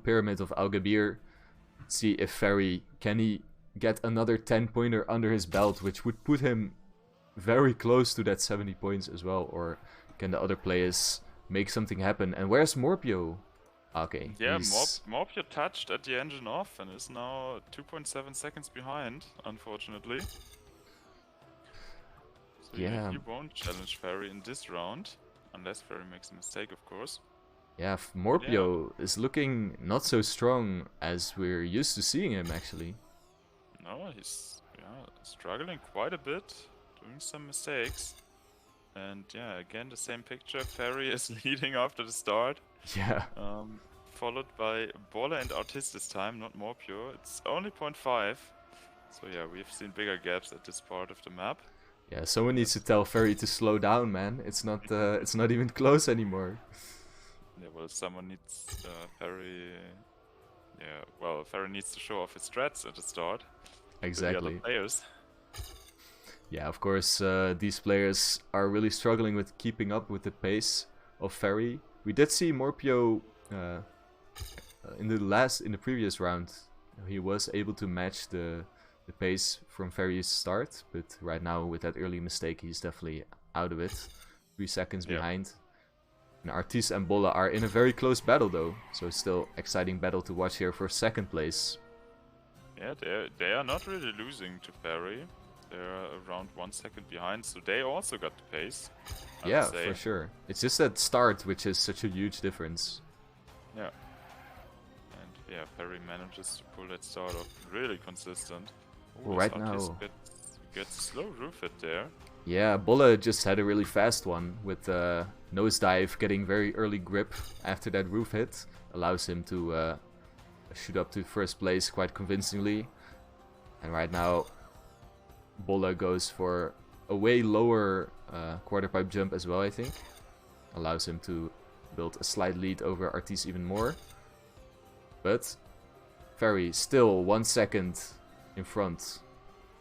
Pyramid of Algabir. See if Ferry can he get another 10-pointer under his belt, which would put him very close to that 70 points as well, or can the other players make something happen? And where's Morhpeo? Okay. Yeah, Morhpeo touched at the engine off and is now 2.7 seconds behind, unfortunately. So yeah, he won't challenge Ferry in this round, unless Ferry makes a mistake, of course. Yeah, Morhpeo is looking not so strong as we're used to seeing him, actually. No, he's struggling quite a bit, doing some mistakes. And yeah, again the same picture. Ferry is leading after the start. Yeah. Followed by Bolle and Artisse this time, not Morhpeo. It's only 0.5. So yeah, we've seen bigger gaps at this part of the map. Yeah, someone needs to tell Ferry to slow down, man. It's not even close anymore. Yeah, well, someone needs Ferry. Yeah, well, Ferry needs to show off his strats at the start. Exactly. To the other players. Yeah, of course, these players are really struggling with keeping up with the pace of Ferry. We did see Morhpeo in the previous round. He was able to match the the pace from Ferry's start, but right now with that early mistake, he's definitely out of it. 3 seconds behind. And Artisse and Bolle are in a very close battle though, so it's still exciting battle to watch here for second place. Yeah, they are not really losing to Ferry. They're around 1 second behind, so they also got the pace. Yeah, for sure. It's just that start which is such a huge difference. Yeah. And yeah, Ferry manages to pull that start off really consistent. Ooh, right now gets slow roof hit there. Yeah, Bolle just had a really fast one with nosedive, getting very early grip after that roof hit. Allows him to shoot up to first place quite convincingly. And right now, Bolle goes for a way lower quarter pipe jump as well, I think. Allows him to build a slight lead over Artisse even more. But Ferry still 1 second in front.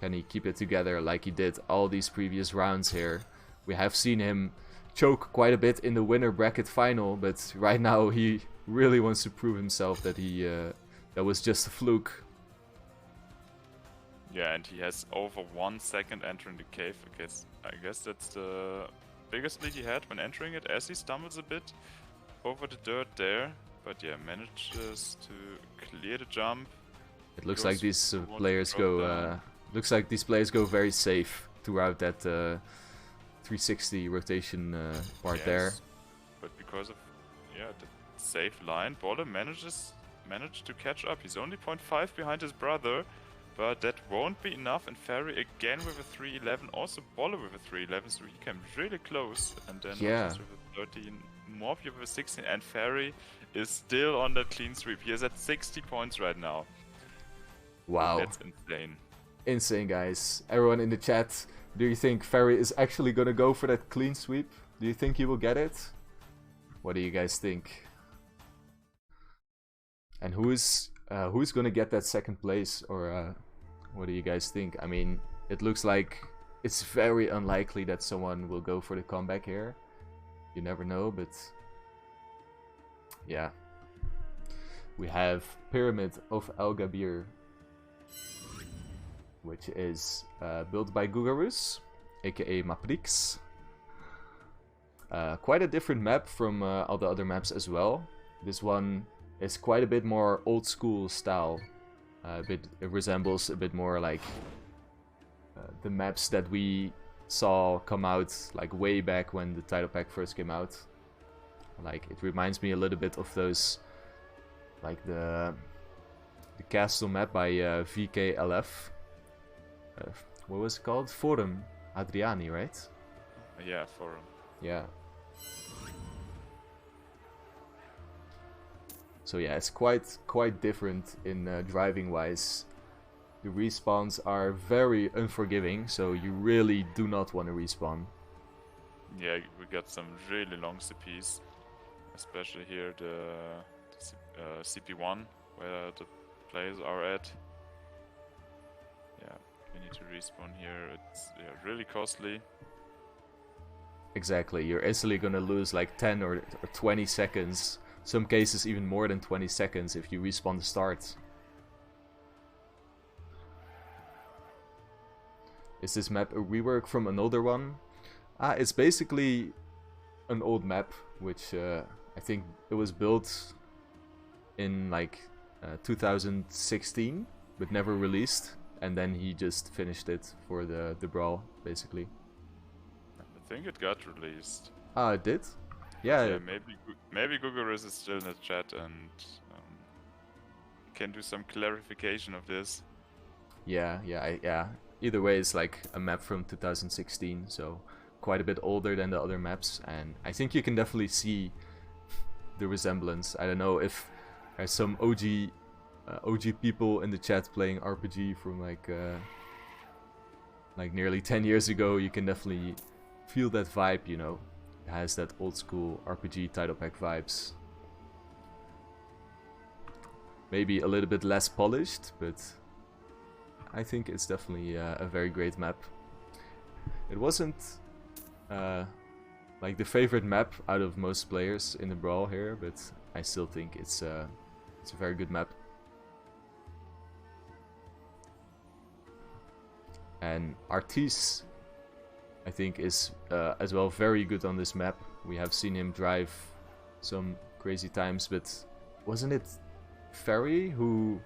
Can he keep it together like he did all these previous rounds here? We have seen him choke quite a bit in the winner bracket final, but right now he really wants to prove himself that that was just a fluke. Yeah, and he has over 1 second entering the cave. I guess that's the biggest lead he had when entering it, as he stumbles a bit over the dirt there. But yeah, manages to clear the jump. It looks like these players go. Looks like these players go very safe throughout that 360 rotation part there. But because of the safe line, Bolle managed to catch up. He's only 0.5 behind his brother, but that won't be enough. And Ferry again with a 311, also Bolle with a 311, so he came really close. And then with a 13, Morhpeo with a 16, and Ferry is still on that clean sweep. He is at 60 points right now. Wow, that's insane. Insane, guys. Everyone in the chat, do you think Ferry is actually gonna go for that clean sweep? Do you think he will get it? What do you guys think? And who's gonna get that second place? Or what do you guys think? I mean, it looks like it's very unlikely that someone will go for the comeback here. You never know, but yeah. We have Pyramid of Al Gabir, which is built by Gugarus, aka Maprix. Quite a different map from all the other maps as well. This one is quite a bit more old school style. It resembles a bit more like the maps that we saw come out like way back when the title pack first came out. Like, it reminds me a little bit of those, like the castle map by VKLF. What was it called? Forum Adriani, right? Yeah, Forum. Yeah. So yeah, it's quite different in driving wise. The respawns are very unforgiving, so you really do not want to respawn. Yeah, we got some really long CPs, especially here the CP1 where the players are at. Yeah. We need to respawn here. It's really costly. Exactly, you're easily gonna lose like 10 or 20 seconds. Some cases even more than 20 seconds if you respawn the start. Is this map a rework from an older one? It's basically an old map, which I think it was built in like 2016, but never released. And then he just finished it for the Brawl, basically. I think it got released. Ah, it did? Yeah. Maybe Gugarus is still in the chat and can do some clarification of this. Yeah. Either way, it's like a map from 2016, so quite a bit older than the other maps, and I think you can definitely see the resemblance. I don't know if there's some OG people in the chat playing RPG from like nearly 10 years ago. You can definitely feel that vibe, you know. It has that old school RPG title pack vibes. Maybe a little bit less polished, but I think it's definitely a very great map. It wasn't like the favorite map out of most players in the Brawl here, but I still think it's a very good map. And Artisse, I think, is as well very good on this map. We have seen him drive some crazy times, but wasn't it Ferry who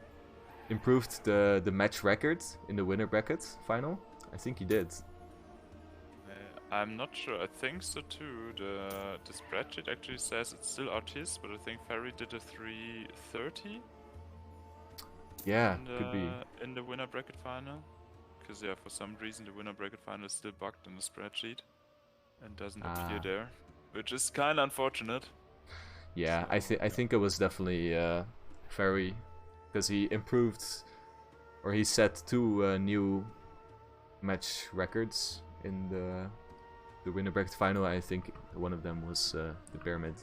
improved the match record in the winner bracket final? I think he did. I'm not sure. I think so too. The spreadsheet actually says it's still Artisse, but I think Ferry did a 3:30. Yeah, could be. In the winner bracket final. Because yeah, for some reason the winner bracket final is still bugged in the spreadsheet and doesn't appear there, which is kind of unfortunate. Yeah, so, I think it was definitely Ferry, because he improved, or he set 2 new match records in the winner bracket final. I think one of them was the pyramid.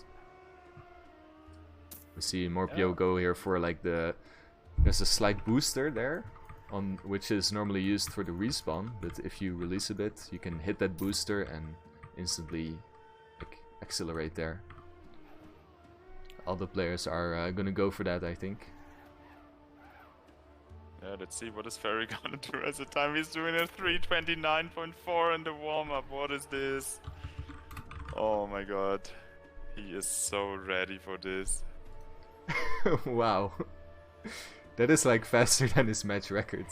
We see Morhpeo go here for like there's a slight booster there, on which is normally used for the respawn, but if you release a bit, you can hit that booster and instantly like, accelerate there. All the players are gonna go for that, I think. Yeah, let's see what is Ferry gonna do as a time. He's doing a 3:29.4 in the warm-up. What is this? Oh my god. He is so ready for this. Wow. That is like faster than his match record.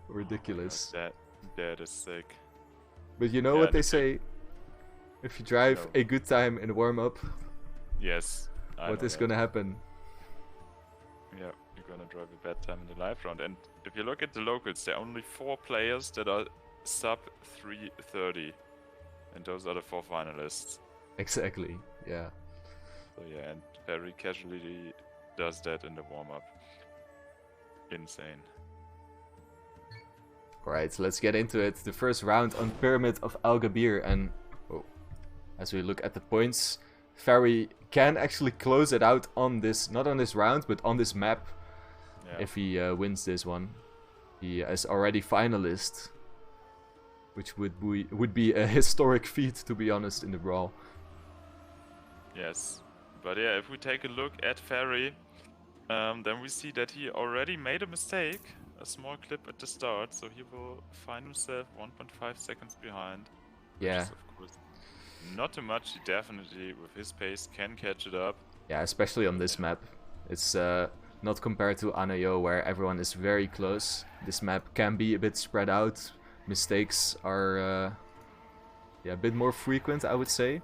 Ridiculous. Oh that is sick. But you know what they say? If you drive a good time in warm-up, yes, what is gonna happen? Yeah, you're gonna drive a bad time in the live round. And if you look at the locals, there are only 4 players that are sub 3:30, and those are the 4 finalists. Exactly. Yeah. So yeah, and very casually does that in the warm-up. Insane. Alright, so let's get into it. The first round on Pyramid of Al Gabir, and as we look at the points, Ferry can actually close it out on this, not on this round, but on this map. Yeah. If he wins this one. He is already finalist, which would be a historic feat, to be honest, in the Brawl. Yes, but yeah, if we take a look at Ferry, then we see that he already made a mistake, a small clip at the start, so he will find himself 1.5 seconds behind. Yeah. Which is, of course, not too much. He definitely, with his pace, can catch it up. Yeah, especially on this map. It's not compared to Anayo, where everyone is very close. This map can be a bit spread out. Mistakes are yeah, a bit more frequent, I would say.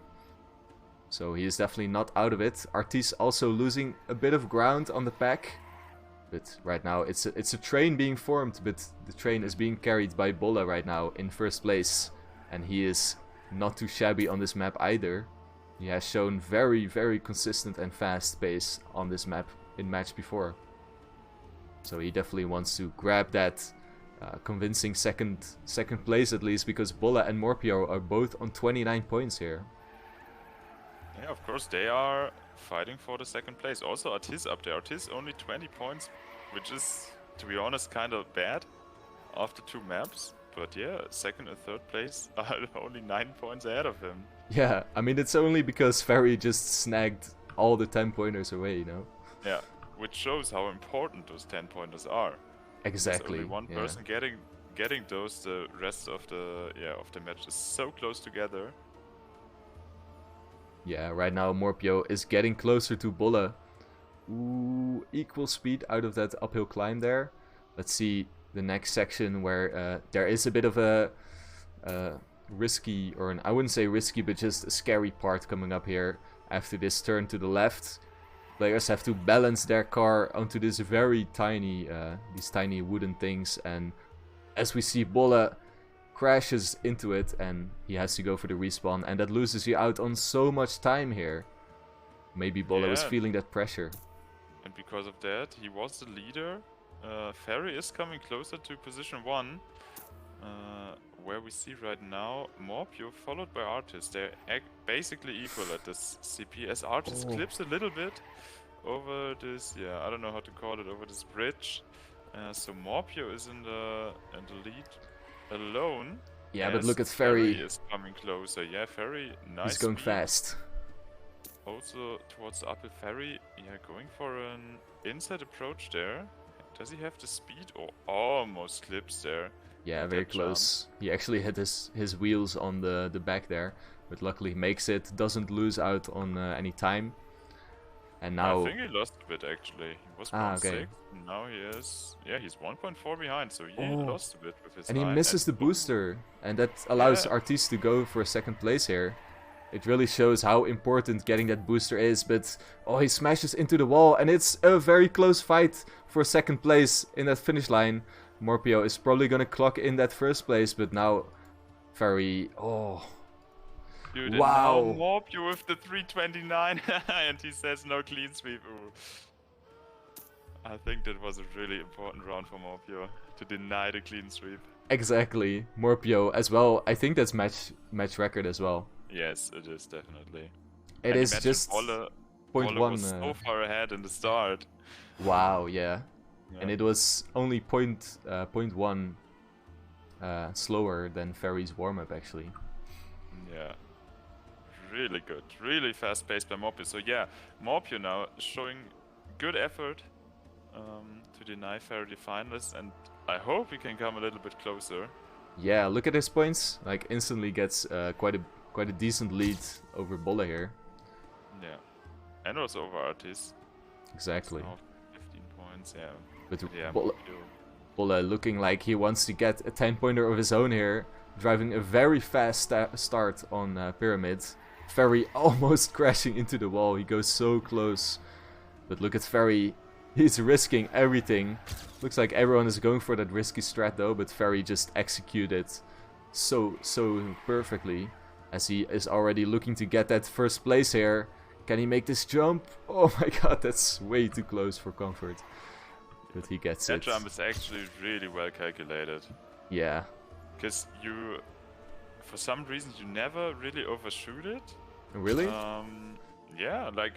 So he is definitely not out of it. Artisse also losing a bit of ground on the pack. But right now it's a train being formed, but the train is being carried by Bolle right now in first place. And he is not too shabby on this map either. He has shown very, very consistent and fast pace on this map in match before. So he definitely wants to grab that convincing second place at least, because Bolle and Morhpeo are both on 29 points here. Yeah, of course, they are fighting for the second place. Also, Artisse up there. Artisse only 20 points, which is, to be honest, kind of bad after 2 maps. But yeah, second and third place are only 9 points ahead of him. Yeah, I mean, it's only because Ferry just snagged all the 10 pointers away, you know? Yeah, which shows how important those 10 pointers are. Exactly. Only one person getting those, the rest of the match is so close together. Yeah, right now Morhpeo is getting closer to Bolle. Ooh, equal speed out of that uphill climb there. Let's see the next section where there is a bit of a risky, or I wouldn't say risky, but just a scary part coming up here after this turn to the left. Players have to balance their car onto this very tiny, these tiny wooden things, and as we see, Bolle crashes into it and he has to go for the respawn, and that loses you out on so much time here. Maybe Bolle was feeling that pressure. And because of that, he was the leader. Ferry is coming closer to position 1, where we see right now Morhpeo followed by Artisse. They're basically equal at this CP, as Artisse clips a little bit over this, I don't know how to call it, over this bridge. So Morhpeo is in the lead alone. Yeah, but look at Ferry. Ferry is coming closer. Yeah, Ferry, nice. He's going speed. fast. Also towards the upper Ferry, going for an inside approach there. Does he have the speed? Or almost clips there. Yeah, At very that jump. close. He actually hit his wheels on the back there, but luckily makes it, doesn't lose out on any time. And now... I think he lost a bit actually. He was 0.6, and now he is... Yeah, he's 1.4 behind, so he lost a bit with his And he line. misses the booster, and that allows Artisse to go for second place here. It really shows how important getting that booster is, but oh, he smashes into the wall, and it's a very close fight for second place in that finish line. Morhpeo is probably gonna clock in that first place, but now Ferry, Dude, wow. And now Morhpeo with the 329, and he says no clean sweep. Ooh. I think that was a really important round for Morhpeo to deny the clean sweep. Exactly, Morhpeo as well. I think that's match record as well. Yes, it is definitely. It is just Bolle 0.1. was so far ahead in the start. Wow, yeah. And it was only 0.1 slower than Ferry's warm-up actually. Yeah. Really good. Really fast pace by Morhpeo. So yeah, Morhpeo now showing good effort to deny Ferry the finalists, and I hope he can come a little bit closer. Yeah, look at his points. Like instantly gets quite a decent lead over Bolle here. Yeah. And also over Artisse. Exactly. 15 points, yeah. But yeah, Bolle looking like he wants to get a 10-pointer of his own here. Driving a very fast start on Pyramid. Ferry almost crashing into the wall. He goes so close. But look at Ferry. He's risking everything. Looks like everyone is going for that risky strat though. But Ferry just executed so perfectly. As he is already looking to get that first place here. Can he make this jump? Oh my god, that's way too close for comfort. But he gets it. That jump is actually really well calculated. Yeah. Because you, for some reasons, you never really overshoot it. Really? Yeah, like,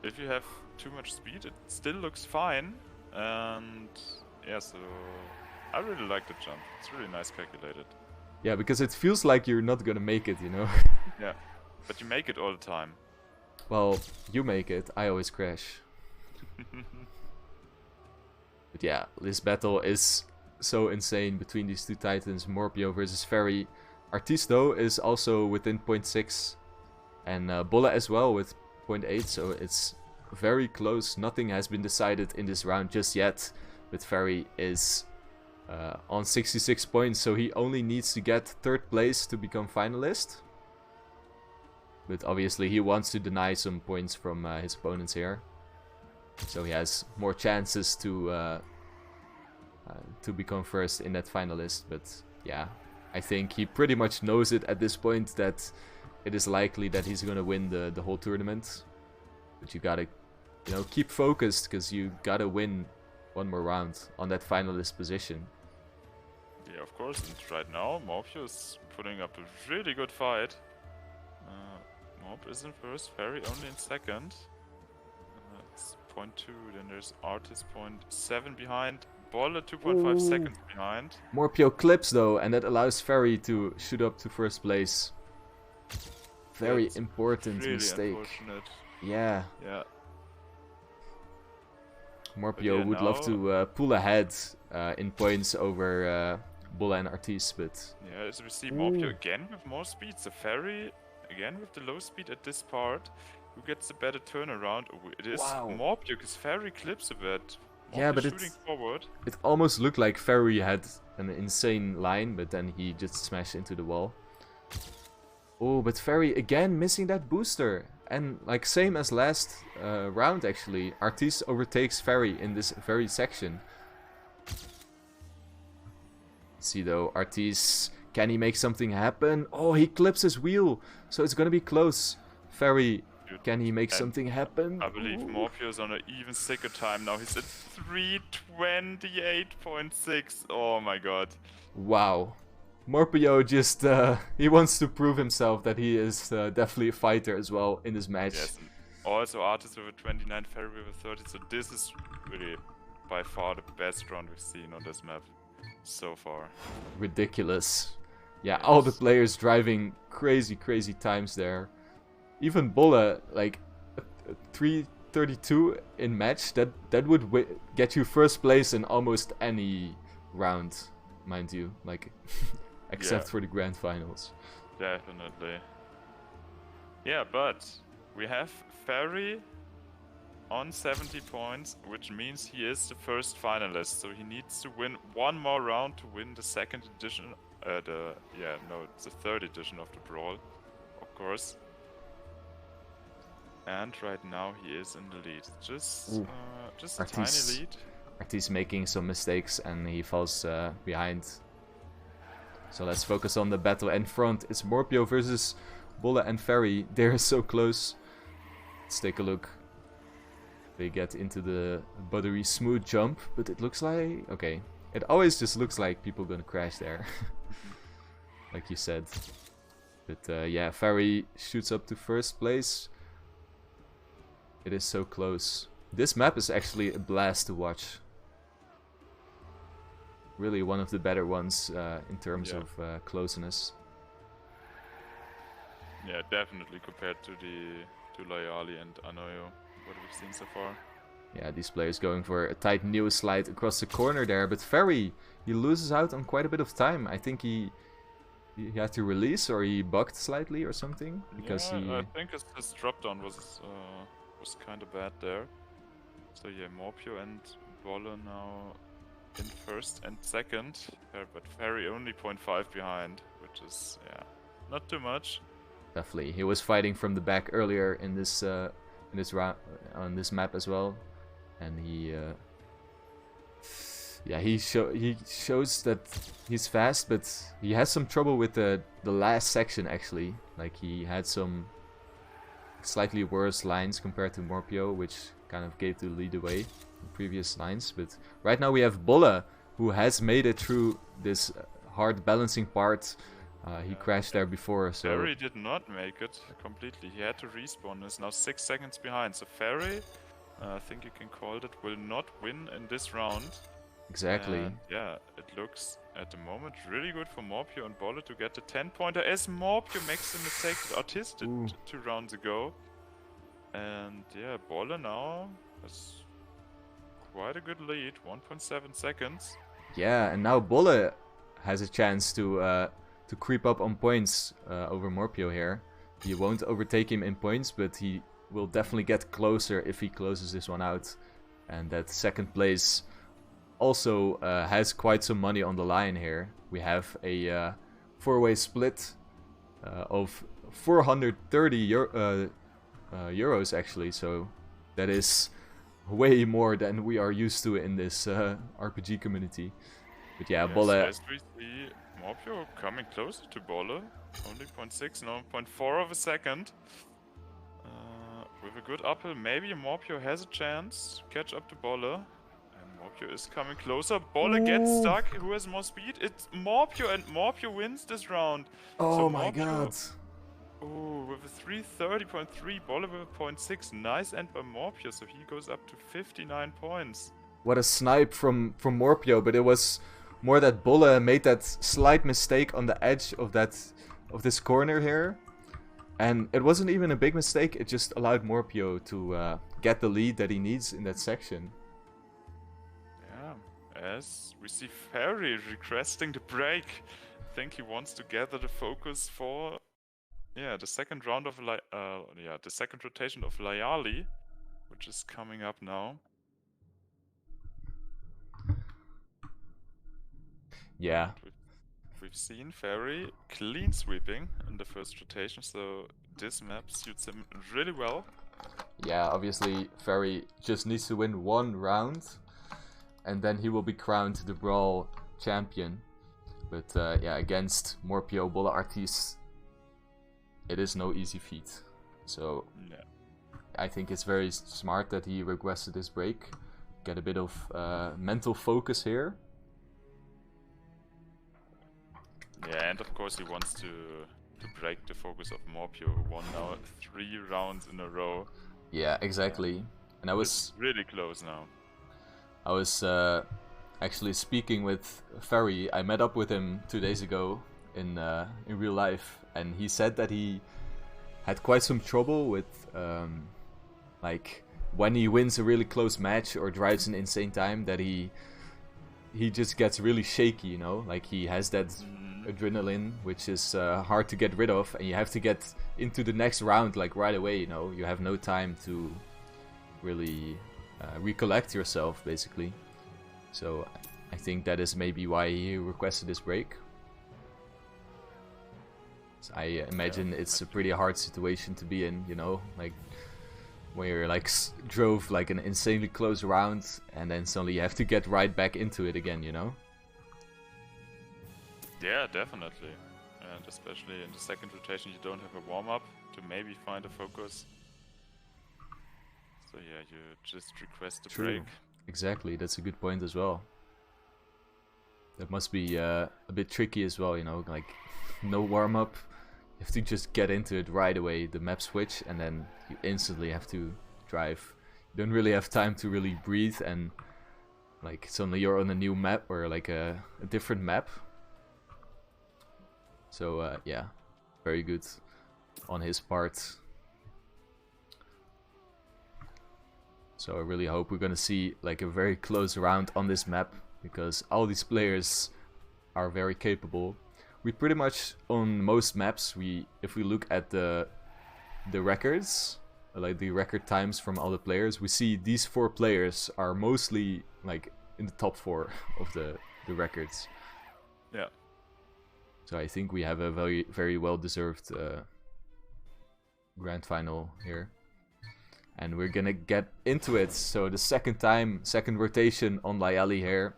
if you have too much speed, it still looks fine. And, yeah, so, I really like the jump. It's really nice calculated. Yeah, because it feels like you're not gonna make it, you know? Yeah, but you make it all the time. Well, you make it, I always crash. But yeah, this battle is so insane between these two titans, Morhpeo versus Ferry. Artisse though is also within 0.6 and Bolle as well with 0.8, so it's very close. Nothing has been decided in this round just yet, but Ferry is on 66 points, so he only needs to get third place to become finalist. But obviously he wants to deny some points from his opponents here, so he has more chances to become first in that finalist. But yeah, I think he pretty much knows it at this point that it is likely that he's gonna win the whole tournament. But you gotta, you know, keep focused, because you gotta win one more round on that finalist position. Yeah, of course. And right now, Morhpeo is putting up a really good fight. Morhpeo is in first, Ferry only in second. It's 0.2, then there's Artisse 0.7 behind. Bolle 2.5 seconds behind. Morhpeo clips though, and that allows Ferry to shoot up to first place. Very That's important really mistake. Unfortunate. Yeah. Yeah. Morhpeo would love to pull ahead in points over Bolle and Artisse, but... Yeah, as we see Morhpeo again with more speed. So Ferry, again with the low speed at this part, who gets a better turnaround? It is Morhpeo, because Ferry clips a bit. Morhpeo yeah, but shooting forward. It almost looked like Ferry had an insane line, but then he just smashed into the wall. Oh, but Ferry again missing that booster. And like same as last round actually, Artisse overtakes Ferry in this very section. See though, Artisse, can he make something happen? Oh, he clips his wheel, so it's gonna be close. Ferry, can he make something happen? I believe Morhpeo is on an even sicker time now. He's at 328.6. Oh my god. Wow. Morhpeo just, he wants to prove himself that he is definitely a fighter as well in this match. Yes, and also Artisse with a 29, Ferry with a 30, so this is really by far the best round we've seen on this map so far. Ridiculous. Yeah, yes. All the players driving crazy times there. Even Bolle, like 3 32 in match, that would get you first place in almost any round, mind you, like except for the grand finals. Definitely. Yeah, but we have Ferry on 70 points, which means he is the first finalist. So he needs to win one more round to win the second edition. It's the third edition of the Brawl, of course. And right now he is in the lead. Just a tiny lead. Artisse making some mistakes and he falls behind. So let's focus on the battle in front. It's Morhpeo versus Bolle and Ferry. They're so close. Let's take a look. They get into the buttery smooth jump, but it looks like... Okay. It always just looks like people gonna crash there. Like you said. But yeah, Ferry shoots up to first place. It is so close. This map is actually a blast to watch. Really one of the better ones in terms of closeness. Yeah, definitely compared to Layali and Anoyo, what we've seen so far. Yeah, these players going for a tight neo slide across the corner there, but Ferry, he loses out on quite a bit of time. I think he had to release, or he bugged slightly or something, because I think his drop down was kind of bad there. So yeah, Morhpeo and Bolle now in first and second, but Ferry only 0.5 behind, which is not too much. Definitely, he was fighting from the back earlier in this round on this map as well, and he shows that he's fast, but he has some trouble with the last section actually. Like he had some slightly worse lines compared to Morhpeo, which kind of gave the lead away in previous lines. But right now we have Bolle, who has made it through this hard balancing part. He crashed there before, so... Ferry did not make it completely. He had to respawn. Is now 6 seconds behind. So Ferry, I think you can call it, will not win in this round. Exactly. And yeah, it looks at the moment really good for Morhpeo and Bolle to get the 10-pointer, as Morhpeo makes the mistake that Artisse did 2 rounds ago. And yeah, Bolle now has quite a good lead, 1.7 seconds. Yeah, and now Bolle has a chance to creep up on points over Morhpeo here. He won't overtake him in points, but he will definitely get closer if he closes this one out. And that second place also has quite some money on the line here. We have a 4-way split of 430 euros actually, so that is way more than we are used to in this RPG community. But yeah, yes, Bolle... As we see Morhpeo coming closer to Bolle, only 0.6, no 0.4 of a second. With a good uphill, maybe Morhpeo has a chance to catch up to Bolle. And Morhpeo is coming closer. Bolle gets stuck. Who has more speed? It's Morhpeo, and Morhpeo wins this round. Oh so my Morhpeo, god. Oh, with a 330.3, Bolle with a 0.6. Nice end by Morhpeo, so he goes up to 59 points. What a snipe from Morhpeo, but it was more that Bolle made that slight mistake on the edge of this corner here. And it wasn't even a big mistake, it just allowed Morhpeo to get the lead that he needs in that section. Yeah, as we see Ferry requesting the break. I think he wants to gather the focus for the second round of the second rotation of Layali, which is coming up now. Yeah. We've seen Ferry clean sweeping in the first rotation, so this map suits him really well. Yeah, obviously Ferry just needs to win one round, and then he will be crowned the Brawl champion. But yeah, against Morhpeo, Bolle, Artisse, it is no easy feat. So I think it's very smart that he requested this break. Get a bit of mental focus here. Yeah, and of course he wants to break the focus of Morhpeo, who won now 3 rounds in a row. Yeah, exactly. And I was it's really close now. I was actually speaking with Ferry. I met up with him 2 days ago in real life, and he said that he had quite some trouble with like when he wins a really close match or drives an insane time, that he just gets really shaky, you know? Like, he has that adrenaline, which is hard to get rid of, and you have to get into the next round, like, right away, you know? You have no time to really recollect yourself, basically. So I think that is maybe why he requested this break. So I imagine it's a pretty hard situation to be in, you know? Like, where you're like drove like an insanely close round and then suddenly you have to get right back into it again, you know? Yeah, definitely. And especially in the second rotation you don't have a warm-up to maybe find a focus. So yeah, you just request a break. Exactly, that's a good point as well. That must be a bit tricky as well, you know? Like, no warm-up. You have to just get into it right away, the map switch, and then you instantly have to drive. You don't really have time to really breathe, and like suddenly you're on a new map or like a different map. So yeah, very good on his part. So I really hope we're gonna see like a very close round on this map, because all these players are very capable. We pretty much, on most maps, if we look at the records, like the record times from all the players, we see these 4 players are mostly like in the top 4 of the records. Yeah. So I think we have a very, very well-deserved grand final here. And we're gonna get into it. So the second rotation on Layali here.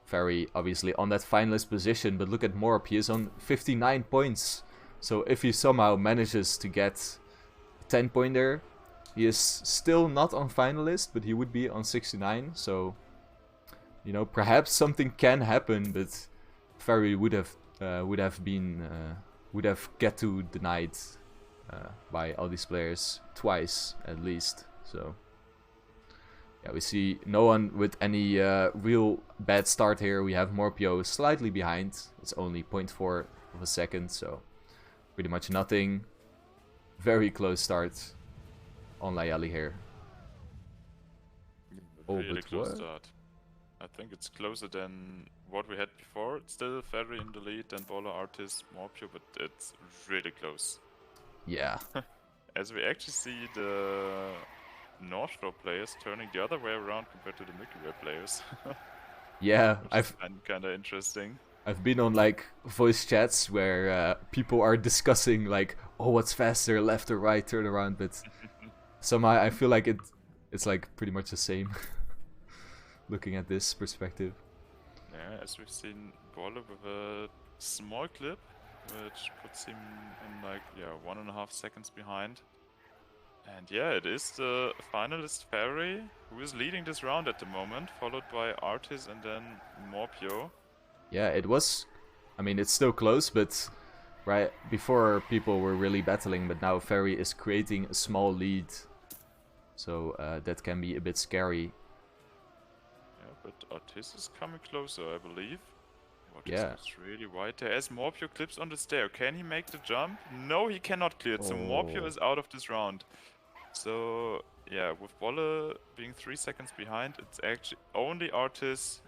Ferry obviously on that finalist position, but look at Morhpeo, he is on 59 points. So if he somehow manages to get a 10-pointer, he is still not on finalist, but he would be on 69. So, you know, perhaps something can happen, but Ferry would have get to denied by all these players twice at least. So yeah, we see no one with any real bad start here. We have Morhpeo slightly behind. It's only 0.4 of a second, so pretty much nothing. Very close start on Layali here. Really close start. I think it's closer than what we had before. It's still Ferry in the lead, and Bolle, Artisse, Morhpeo, but it's really close. Yeah. As we actually see the North Shore players turning the other way around compared to the Milky Way players. Yeah, I find kind of interesting. I've been on like voice chats where people are discussing like, oh, what's faster, left or right, turn around, but somehow I feel like it's like pretty much the same. Looking at this perspective. Yeah, as we've seen Bolle with a small clip, which puts him in like 1.5 seconds behind. And yeah, it is the finalist Ferry who is leading this round at the moment, followed by Artisse and then Morhpeo. Yeah, it was, I mean, it's still close, but right before people were really battling, but now Ferry is creating a small lead. So that can be a bit scary. Yeah, but Artisse is coming closer, I believe. Yeah. It's really wide there. As Morhpeo clips on the stair, can he make the jump? No, he cannot clear it, so Morhpeo is out of this round. So yeah, with Bolle being 3 seconds behind, it's actually only Artisse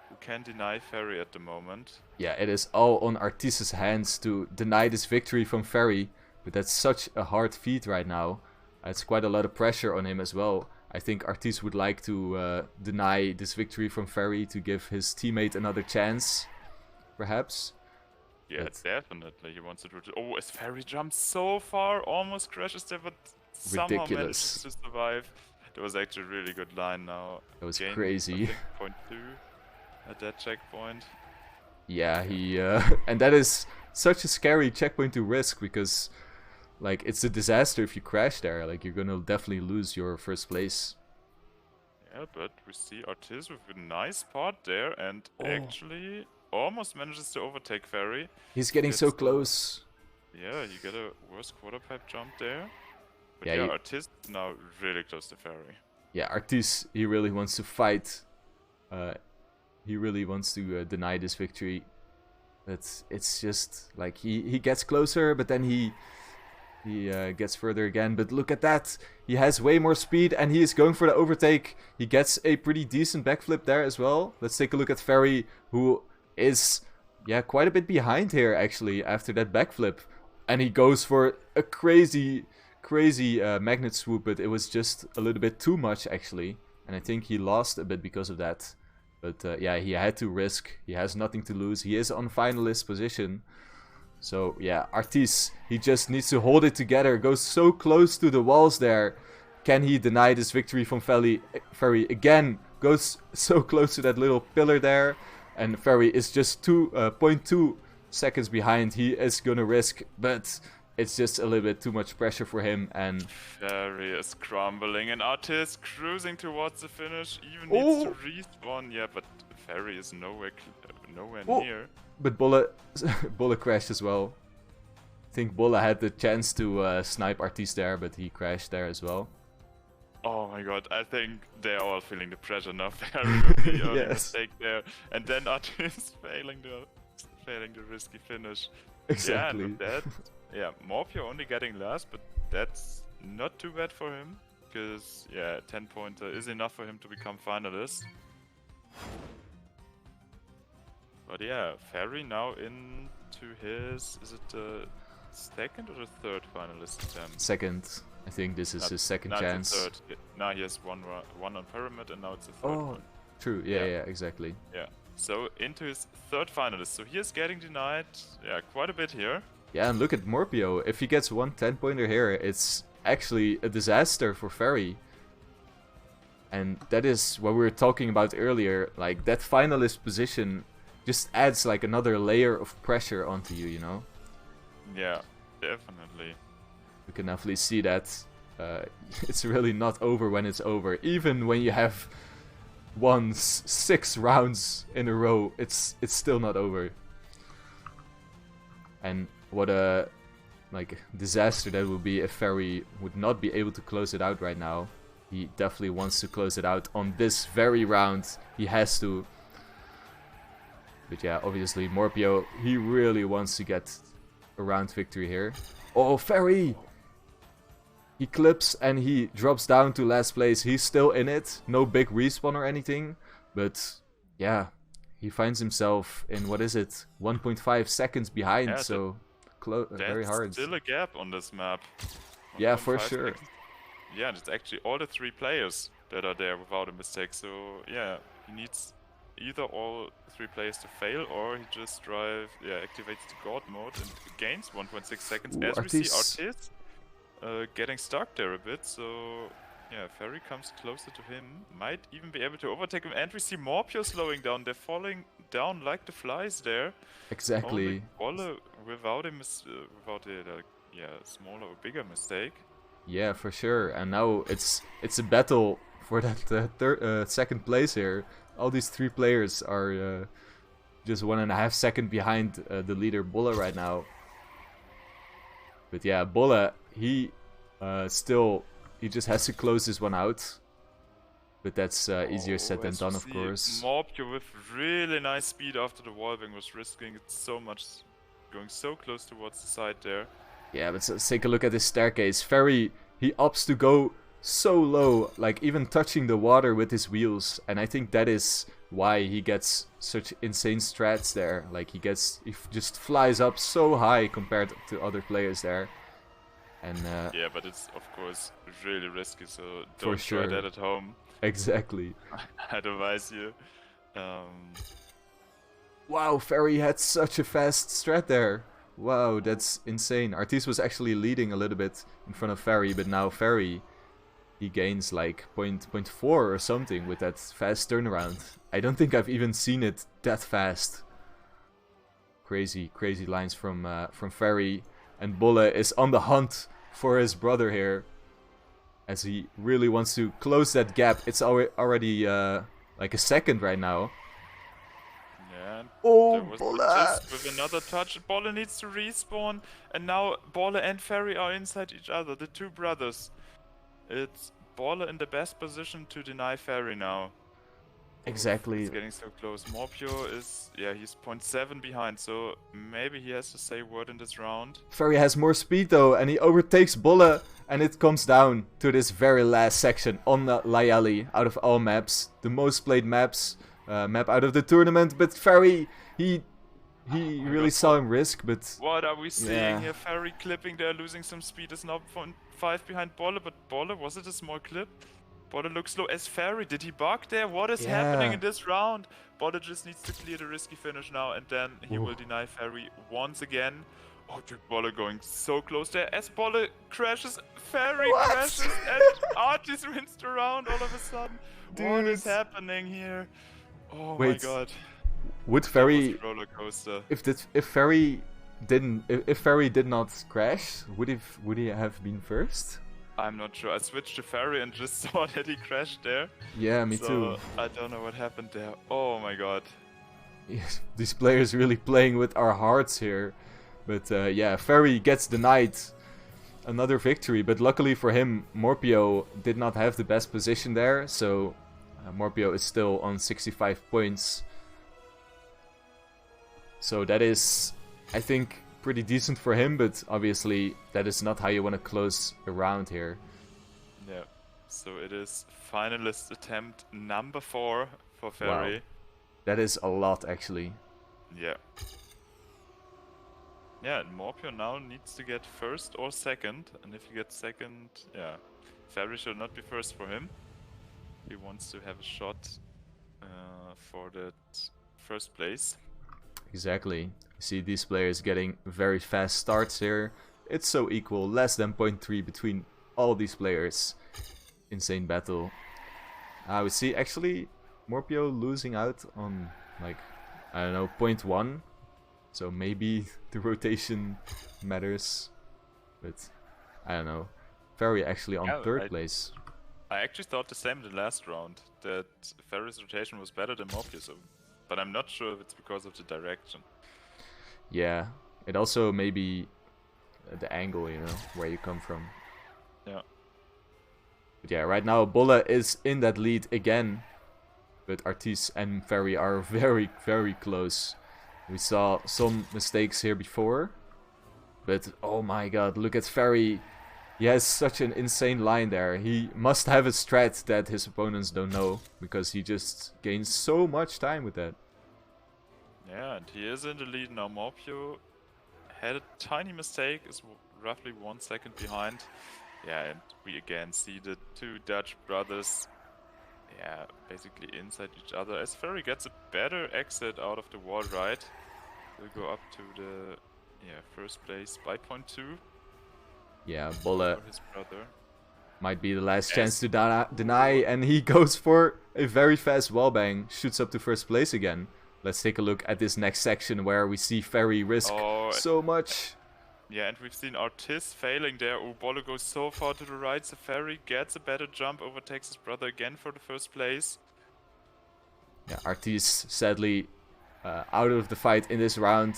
who can deny Ferry at the moment. Yeah, it is all on Artisse's hands to deny this victory from Ferry, but that's such a hard feat right now. It's quite a lot of pressure on him as well. I think Artisse would like to deny this victory from Ferry to give his teammate another chance, perhaps. Yeah, definitely. He wants to do it. Oh, as Ferry jumps so far, almost crashes there, but somehow manages to survive. That was actually a really good line now. That was crazy. 0.2 at that checkpoint. Yeah, he and that is such a scary checkpoint to risk, because like it's a disaster if you crash there. Like, you're gonna definitely lose your first place. Yeah, but we see Artisse with a nice part there, and actually almost manages to overtake Ferry. He's getting so close. Yeah, you get a worse quarter pipe jump there. But yeah, Artisse now really close to Ferry. Yeah, Artisse, he really wants to fight. He really wants to deny this victory. It's just like he gets closer, but then he He gets further again, but look at that. He has way more speed and he is going for the overtake. He gets a pretty decent backflip there as well. Let's take a look at Ferry, who is, yeah, quite a bit behind here actually after that backflip. And he goes for a crazy magnet swoop, but it was just a little bit too much actually. And I think he lost a bit because of that. But yeah, he had to risk. He has nothing to lose. He is on finalist position. So yeah, Artisse, he just needs to hold it together. Goes so close to the walls there. Can he deny this victory from Ferry? Again, goes so close to that little pillar there. And Ferry is just 0.2 seconds behind. He is gonna risk, but it's just a little bit too much pressure for him. And Ferry is crumbling, and Artisse cruising towards the finish. Even needs to respawn. Yeah, but Ferry is nowhere near. But Bolle crashed as well. I think Bolle had the chance to snipe Artisse there, but he crashed there as well. Oh my god, I think they're all feeling the pressure now. Ferry with the early mistake there, and then Artisse failing the risky finish. Exactly. Yeah, and with that, yeah, Morhpeo only getting last, but that's not too bad for him, because yeah, 10-pointer is enough for him to become finalist. But yeah, Ferry now into his, is it the second or the third finalist attempt? Second. I think this is his second chance. It's the third. Now he has one on Pyramid, and now it's the third one. True. Yeah, exactly. Yeah. So into his third finalist. So he is getting denied, yeah, quite a bit here. Yeah, and look at Morhpeo. If he gets one 10-pointer here, it's actually a disaster for Ferry. And that is what we were talking about earlier. Like, that finalist position just adds like another layer of pressure onto you, you know? Yeah, definitely. You can definitely see that it's really not over when it's over. Even when you have won 6 rounds in a row, it's still not over. And what a disaster that would be if Ferry would not be able to close it out right now. He definitely wants to close it out on this very round. He has to. But yeah, obviously Morhpeo, he really wants to get a round victory here. Oh, Ferry! He clips and he drops down to last place. He's still in it. No big respawn or anything. But yeah, he finds himself in, what is it, 1.5 seconds behind. Yeah, so very hard. Still a gap on this map. Yeah, for sure. Seconds. Yeah, it's actually all the 3 players that are there without a mistake. So yeah, he needs either all 3 players to fail, or he just activates the God mode and gains 1.6 seconds. As we see Artisse getting stuck there a bit, so yeah, Ferry comes closer to him, might even be able to overtake him, and we see Morhpeo slowing down. They're falling down like the flies there. Exactly. Bolle without a smaller or bigger mistake. Yeah, for sure. And now it's a battle for that second place here. All these 3 players are just 1.5 seconds behind the leader Bolle right now. But yeah, Bolle, he just has to close this one out. But that's easier said than done, of course. Morhpeo with really nice speed after the wallbang was risking it so much, going so close towards the side there. Yeah, but let's take a look at this staircase. Ferry, he opts to go so low, like even touching the water with his wheels, and I think that is why he gets such insane strats there. Like he just flies up so high compared to other players there. And yeah, but it's of course really risky, so don't try that at home. Exactly. I advise you. Wow, Ferry had such a fast strat there. Wow, that's insane. Artisse was actually leading a little bit in front of Ferry, but now Ferry, he gains like 0.4 or something with that fast turnaround. I don't think I've even seen it that fast. Crazy lines from Ferry. And Bolle is on the hunt for his brother here, as he really wants to close that gap. It's already like a second right now. Yeah. Oh, Bolle! With another touch, Bolle needs to respawn, and now Bolle and Ferry are inside each other, the 2 brothers. It's Bolle in the best position to deny Ferry now. Exactly. It's getting so close. Morhpeo is, yeah, he's 0.7 behind, so maybe he has to say a word in this round. Ferry has more speed though, and he overtakes Bolle, and it comes down to this very last section on the Layali out of all maps. The most played map out of the tournament, but Ferry, he really saw him risk, but... What are we seeing yeah. here? Ferry clipping there, losing some speed, is now 0.5 behind Bolle, but Bolle, was it a small clip? Bolle looks low as Ferry. Did he bug there? What is happening in this round? Bolle just needs to clear the risky finish now, and then he will deny Ferry once again. Oh, dude, Bolle going so close there. As Bolle crashes, Ferry crashes, and Artisse wins the round all of a sudden. Dude. What is happening here? Oh my god. Would Ferry... roller coaster. If Ferry did not crash, would he have been first? I'm not sure. I switched to Ferry and just saw that he crashed there. Yeah, me too. I don't know what happened there. Oh my god. Yes, these players really playing with our hearts here. But yeah, Ferry gets denied another victory. But luckily for him, Morhpeo did not have the best position there. So Morhpeo is still on 65 points. So that is, I think, pretty decent for him, but obviously that is not how you want to close a round here. Yeah, so it is finalist attempt number 4 for Ferry. Wow. That is a lot, actually. Yeah. Yeah, and Morhpeo now needs to get first or second, and if he gets second, yeah, Ferry should not be first for him. He wants to have a shot for that first place. Exactly. See these players getting very fast starts here. It's so equal, less than 0.3 between all these players. Insane battle. We see actually Morhpeo losing out on, like, I don't know, 0.1. So maybe the rotation matters. But I don't know. Ferry actually on third place. I actually thought the same in the last round, that Ferry's rotation was better than Morhpeo's. But I'm not sure if it's because of the direction. Yeah, it also may be the angle, you know, where you come from. Yeah. But yeah, right now Bolle is in that lead again. But Artisse and Ferry are very, very close. We saw some mistakes here before. But oh my god, look at Ferry. He has such an insane line there. He must have a strat that his opponents don't know, because he just gains so much time with that. Yeah, and he is in the lead now. Morhpeo had a tiny mistake, is roughly 1 second behind. Yeah, and we again see the two Dutch brothers, yeah, basically inside each other. As Ferry gets a better exit out of the wall right, he'll go up to the first place by 0.2. Yeah, Bolle his brother might be the last chance to deny, and he goes for a very fast wallbang, shoots up to first place again. Let's take a look at this next section where we see Ferry risk so much. Yeah, and we've seen Artisse failing there. Oh, Bolle goes so far to the right, so Ferry gets a better jump, overtakes his brother again for the first place. Yeah, Artisse sadly out of the fight in this round.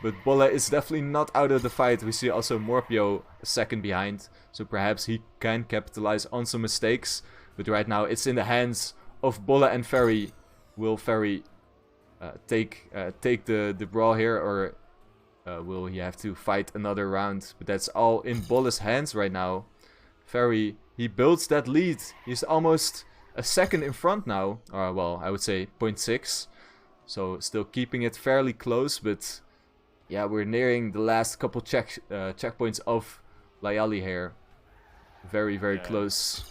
But Bolle is definitely not out of the fight. We see also Morhpeo a second behind. So perhaps he can capitalize on some mistakes. But right now it's in the hands of Bolle and Ferry. Will Ferry take the brawl here, or will he have to fight another round? But that's all in Bolle's hands right now. Ferry, he builds that lead. He's almost a second in front now. Or well, I would say 0.6. So still keeping it fairly close, but yeah, we're nearing the last couple checkpoints of Layali here. Very, very close.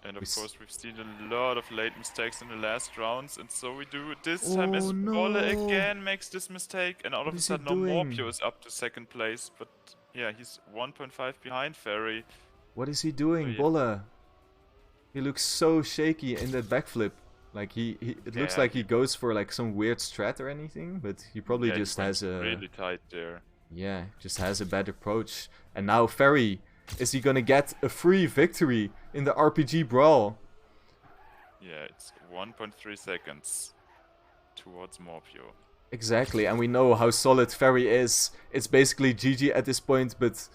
And of course we've seen a lot of late mistakes in the last rounds, and so we do this time as Bolle again makes this mistake, and all of a sudden Morhpeo is up to second place, but yeah, he's 1.5 behind Ferry. What is he doing, Bolle? He looks so shaky in that backflip. Like it looks like he goes for like some weird strat or anything, but he probably just has a really tight there. Yeah, just has a bad approach. And now Ferry, is he gonna get a free victory in the RPG Brawl? Yeah, it's 1.3 seconds towards Morhpeo. Exactly, and we know how solid Ferry is. It's basically GG at this point, but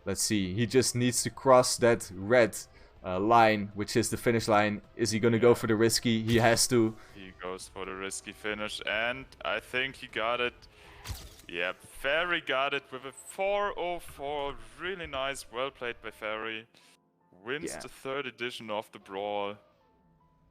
let's see. He just needs to cross that red line, which is the finish line. Is he going to go for the risky? He has to. He goes for the risky finish, and I think he got it. Yeah, Ferry got it with a 4:04. Really nice, well played by Ferry. Wins the 3rd edition of the Brawl.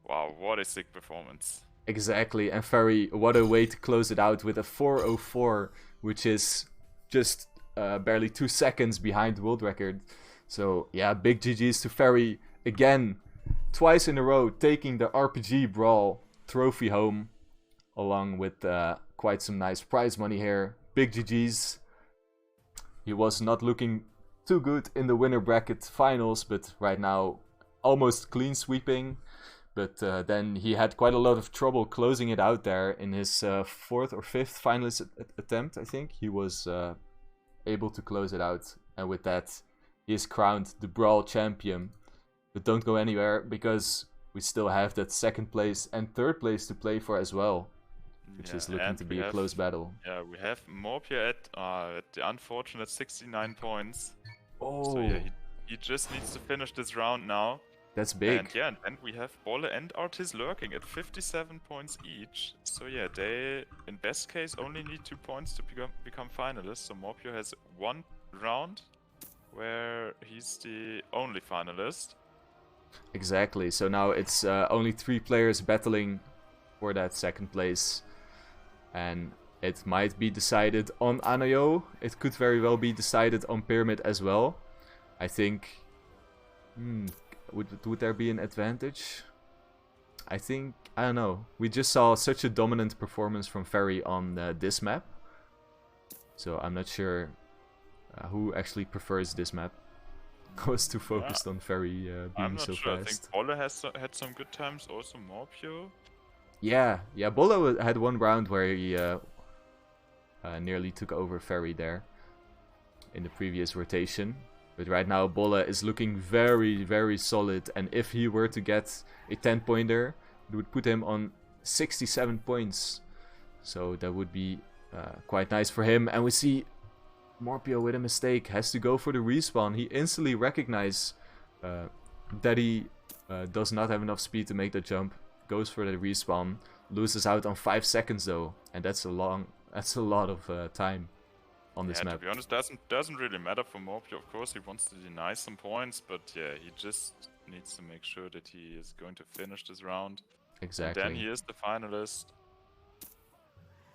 Wow, what a sick performance. Exactly, and Ferry, what a way to close it out with a 4:04, which is just barely 2 seconds behind the world record. So yeah, big GG's to Ferry again, twice in a row, taking the RPG Brawl trophy home, along with quite some nice prize money here. Big GG's. He was not looking too good in the winner bracket finals, but right now almost clean sweeping. But then he had quite a lot of trouble closing it out there in his 4th or 5th finalist attempt, I think. He was able to close it out, and with that he is crowned the Brawl champion. But don't go anywhere, because we still have that 2nd place and 3rd place to play for as well, which is looking to be a close battle. Yeah, we have Morhpeo at the unfortunate 69 points. Oh, so yeah, he just needs to finish this round now. That's big. And we have Bolle and Artisse lurking at 57 points each. So yeah, they in best case only need 2 points to become finalists. So Morhpeo has 1 round where he's the only finalist. Exactly. So now it's only 3 players battling for that 2nd place, and it might be decided on Anoyo. It could very well be decided on Pyramid as well. I think. Would there be an advantage? I don't know. We just saw such a dominant performance from Ferry on this map, so I'm not sure who actually prefers this map. I was too focused on Ferry being so fast. I think Bolle had some good times, also Morhpeo. Yeah, Bolle had 1 round where he nearly took over Ferry there in the previous rotation. But right now Bolle is looking very, very solid, and if he were to get a 10-pointer, it would put him on 67 points. So that would be quite nice for him. And we see Morhpeo with a mistake, has to go for the respawn. He instantly recognizes that he does not have enough speed to make the jump, goes for the respawn, loses out on 5 seconds though, and that's a lot of time on this map. To be honest, doesn't really matter for Morhpeo. Of course, he wants to deny some points, but yeah, he just needs to make sure that he is going to finish this round. Exactly. And then he is the finalist.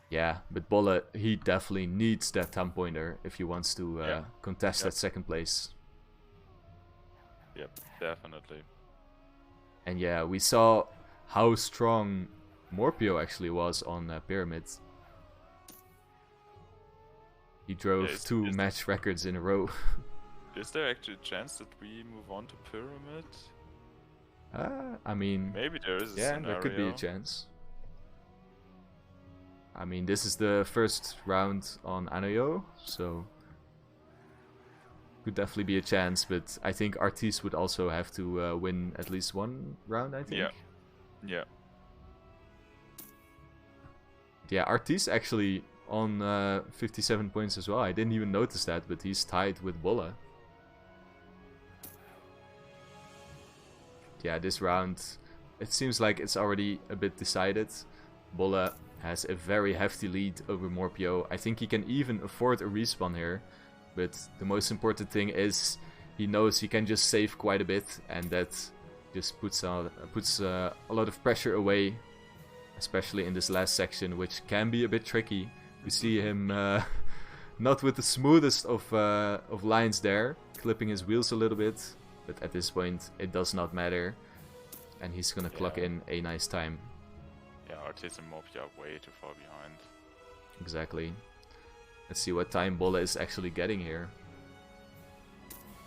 Yeah, but Bolle, he definitely needs that 10-pointer if he wants to contest that 2nd place. Yep, definitely. And yeah, we saw how strong Morhpeo actually was on Pyramid. He drove 2 match records in a row. Is there actually a chance that we move on to Pyramid? I mean... Maybe there is a scenario. There could be a chance. I mean, this is the 1st round on Anoyo, so... could definitely be a chance, but I think Artisse would also have to win at least 1 round, I think. Yeah. Yeah, Artisse actually on 57 points as well. I didn't even notice that, but he's tied with Bolle. Yeah, this round, it seems like it's already a bit decided. Bolle has a very hefty lead over Morhpeo. I think he can even afford a respawn here, but the most important thing is he knows he can just save quite a bit, and that just puts a lot of pressure away, especially in this last section, which can be a bit tricky. We see him not with the smoothest of lines there, clipping his wheels a little bit, but at this point it does not matter, and he's gonna clock in a nice time. Yeah, Artisse and Morhpeo are way too far behind. Exactly. Let's see what time Bolle is actually getting here.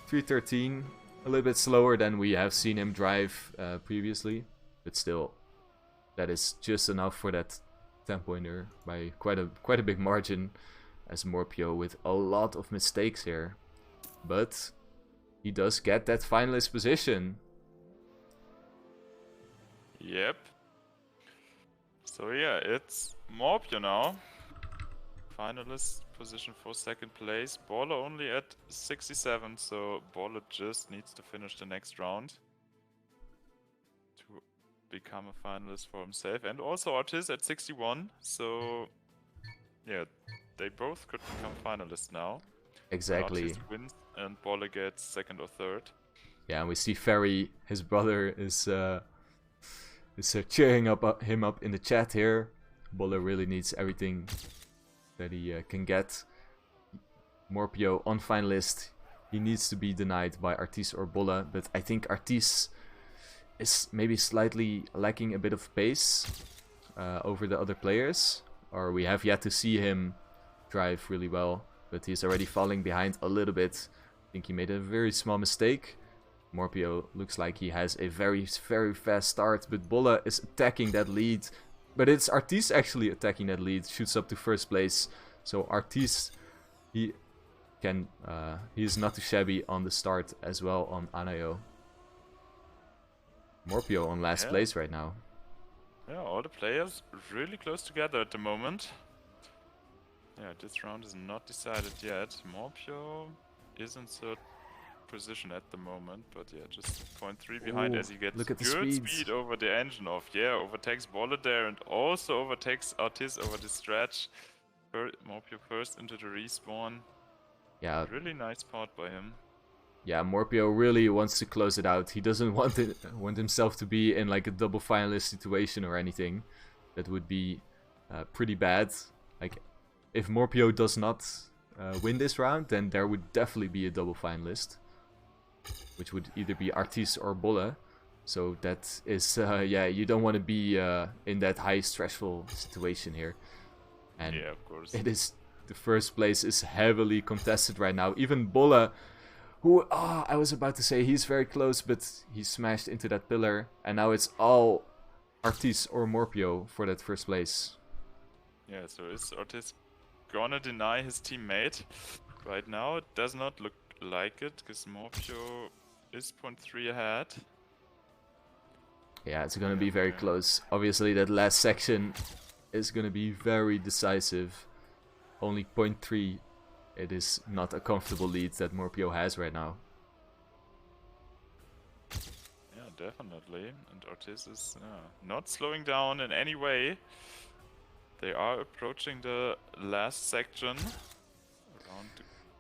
3:13, a little bit slower than we have seen him drive previously, but still, that is just enough for that 10-pointer by quite a big margin, as Morhpeo with a lot of mistakes here. But he does get that finalist position. Yep. So yeah, it's Morhpeo now. Finalist position for 2nd place. Bolle only at 67, so Bolle just needs to finish the next round. become a finalist for himself. And also Artisse at 61. So, yeah, they both could become finalists now. Exactly. Artisse wins and Bolle gets second or third. Yeah, and we see Ferry, his brother, is cheering him up in the chat here. Bolle really needs everything that he can get. Morhpeo on finalist. He needs to be denied by Artisse or Bolle, but I think Artisse is maybe slightly lacking a bit of pace over the other players. Or we have yet to see him drive really well, but he's already falling behind a little bit. I think he made a very small mistake. Morhpeo looks like he has a very fast start, but Bolle is attacking that lead. But it's Artisse actually attacking that lead, shoots up to first place. So Artisse, he is not too shabby on the start as well on Anayo. Morhpeo on last place right now. Yeah, all the players really close together at the moment. Yeah, this round is not decided yet. Morhpeo is in third position at the moment, but yeah, just 0.3 behind. Ooh, as he gets look at the good speed over the engine off. Yeah, overtakes Bolle there and also overtakes Artisse over the stretch. Morhpeo first into the respawn. Yeah, really nice part by him. Yeah, Morhpeo really wants to close it out. He doesn't want himself to be in like a double finalist situation or anything. That would be pretty bad. Like, if Morhpeo does not win this round, then there would definitely be a double finalist, which would either be Artisse or Bolle. So that is, yeah, you don't want to be in that high stressful situation here. And yeah, of course. It is, the first place is heavily contested right now. Even Bolle, who, I was about to say he's very close, but he smashed into that pillar. And now it's all Artisse or Morhpeo for that first place. Yeah, so is Artisse gonna deny his teammate? Right now it does not look like it, because Morhpeo is 0.3 ahead. Yeah, it's gonna be very close. Obviously that last section is gonna be very decisive. Only 0.3. It is not a comfortable lead that Morhpeo has right now. Yeah, definitely. And Artisse is not slowing down in any way. They are approaching the last section.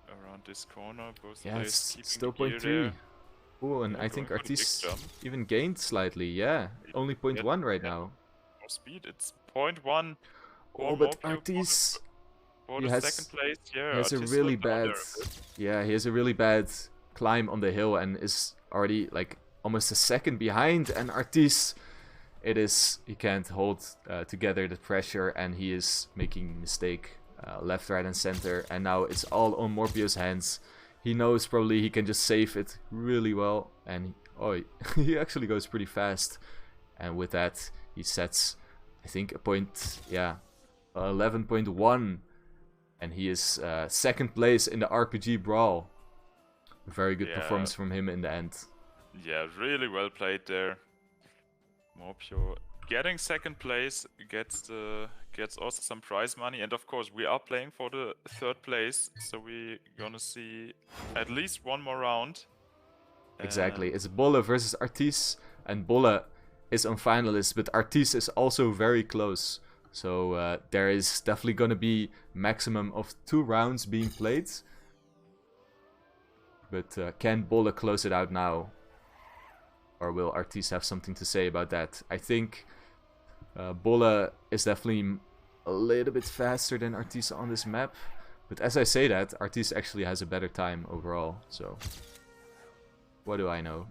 Around this corner, both players keeping still the gear 0.3. there. Oh, and I think Artisse even gained slightly. Yeah, only 0.1 right now. More speed, it's 0.1. Oh, but Artisse, for the second place, yeah, he has a really bad, he has a really bad climb on the hill and is already like almost a second behind. And Artisse, he can't hold together the pressure, and he is making mistake left, right, and center. And now it's all on Morhpeo's hands. He knows probably he can just save it really well, and he actually goes pretty fast. And with that, he sets, I think, a point, 11.1. And he is second place in the RPG Brawl. A very good performance from him in the end. Yeah, really well played there. Morhpeo getting second place, gets also some prize money, and of course we are playing for the third place, so we're gonna see at least one more round. Exactly, it's Bolle versus Artisse, and Bolle is on finalist, but Artisse is also very close. So there is definitely gonna be maximum of 2 rounds being played. But can Bolle close it out now? Or will Artisse have something to say about that? I think Bolle is definitely a little bit faster than Artisse on this map. But as I say that, Artisse actually has a better time overall. So, what do I know?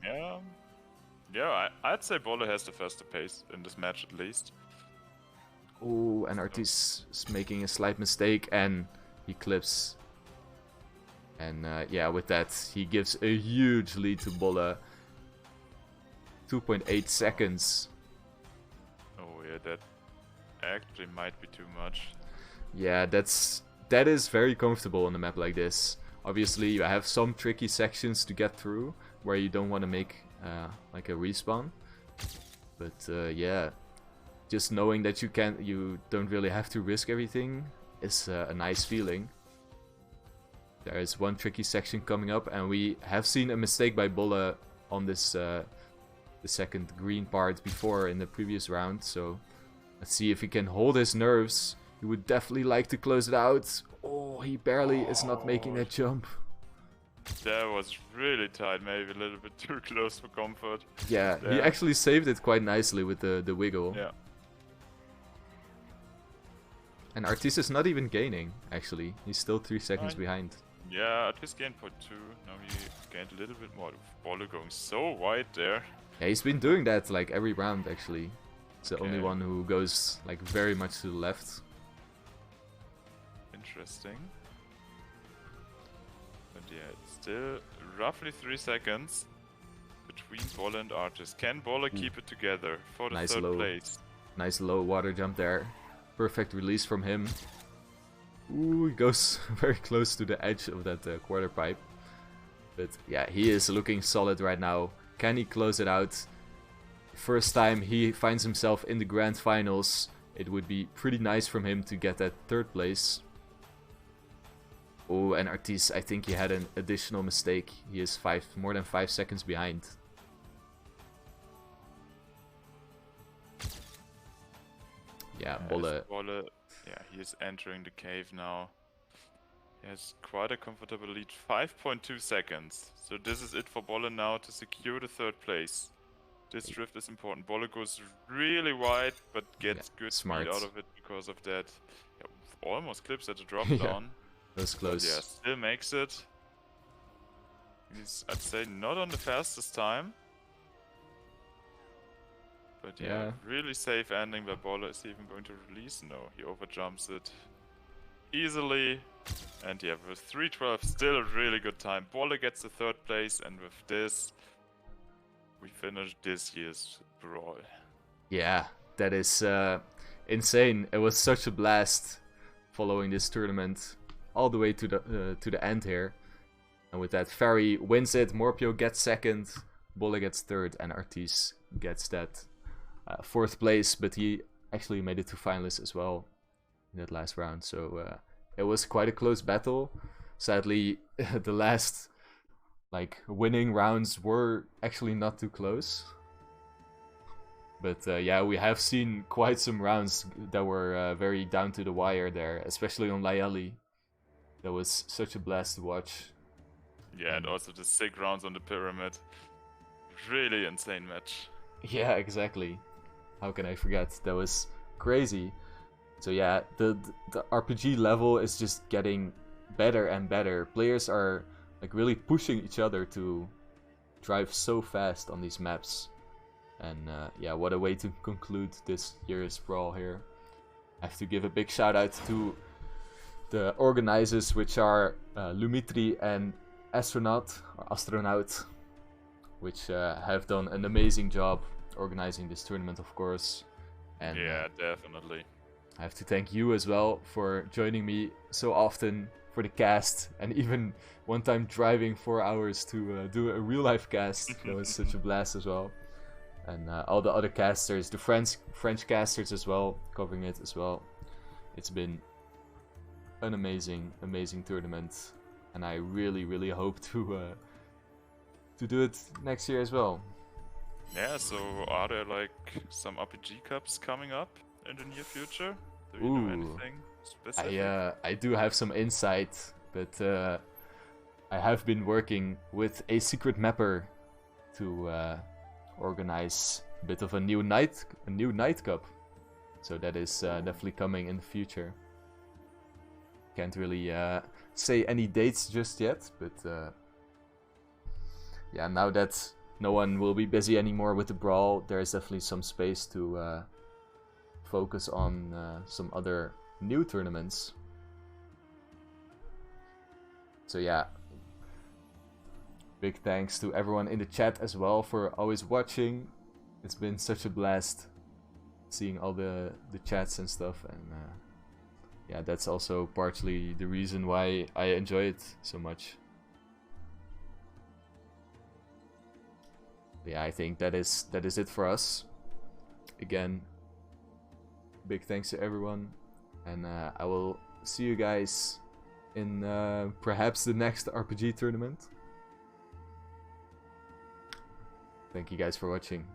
Yeah, I'd say Bolle has the faster pace in this match at least. Oh, and Artisse is making a slight mistake and he clips. And yeah, with that, he gives a huge lead to Bolle. 2.8 seconds. Oh yeah, that actually might be too much. Yeah, that is very comfortable on a map like this. Obviously, you have some tricky sections to get through where you don't want to make like a respawn. But yeah, just knowing that you don't really have to risk everything is a nice feeling. There is one tricky section coming up, and we have seen a mistake by Bolle on this the second green part before in the previous round. So let's see if he can hold his nerves. He would definitely like to close it out. Oh, he barely is not making that jump. That was really tight, maybe a little bit too close for comfort. Yeah, he actually saved it quite nicely with the wiggle. Yeah. And Artisse is not even gaining, actually. He's still 3 seconds behind. Yeah, Artisse gained 0.2. Now he gained a little bit more. Bolle going so wide there. Yeah, he's been doing that like every round, actually. He's the only one who goes like very much to the left. Interesting. But yeah, it's still roughly 3 seconds between Bolle and Artisse. Can Bolle keep it together for the third place? Nice low water jump there. Perfect release from him. Ooh, he goes very close to the edge of that quarter pipe. But yeah, he is looking solid right now. Can he close it out? First time he finds himself in the grand finals. It would be pretty nice from him to get that third place. Oh, and Artisse, I think he had an additional mistake. He is more than 5 seconds behind. Yeah, Bolle. Yeah, he is entering the cave now. He has quite a comfortable lead, 5.2 seconds. So this is it for Bolle now to secure the third place. This drift is important. Bolle goes really wide, but gets good speed out of it because of that. Yeah, almost clips at the drop down. That was close. But yeah, still makes it. He's, I'd say, not on the fastest time. But yeah, really safe ending where Bolle is even going to release. No, he overjumps it easily. And yeah, with 3:12, still a really good time. Bolle gets the third place, and with this, we finish this year's Brawl. Yeah, that is insane. It was such a blast following this tournament all the way to the end here. And with that, Ferry wins it. Morhpeo gets second, Bolle gets third, and Artisse gets that fourth place. But he actually made it to finalists as well in that last round. So it was quite a close battle. Sadly, the last winning rounds were actually not too close. But yeah, we have seen quite some rounds that were very down to the wire there, especially on Layali. That was such a blast to watch. Yeah, and also the sick rounds on the pyramid. Really insane match. Yeah, exactly. How can I forget? That was crazy. So yeah, the RPG level is just getting better and better. Players are really pushing each other to drive so fast on these maps. And yeah, what a way to conclude this year's Brawl here. I have to give a big shout out to the organizers, which are Lumitri and Astronaut, which have done an amazing job organizing this tournament, of course. And yeah, definitely. I have to thank you as well for joining me so often for the cast, and even one time driving 4 hours to do a real life cast. That was such a blast as well. And all the other casters, the French casters as well, covering it as well. It's been an amazing tournament, and I really hope to do it next year as well. Yeah, so are there some RPG Cups coming up in the near future? Do you know anything specific? I do have some insight, but I have been working with a secret mapper to organize a bit of a new night cup. So that is definitely coming in the future. Can't really say any dates just yet, but yeah, now that no one will be busy anymore with the Brawl, there is definitely some space to focus on some other new tournaments. So yeah, big thanks to everyone in the chat as well for always watching. It's been such a blast seeing all the chats and stuff, and yeah, that's also partially the reason why I enjoy it so much. Yeah, I think that is it for us. Again, big thanks to everyone, and I will see you guys in perhaps the next RPG tournament. Thank you guys for watching.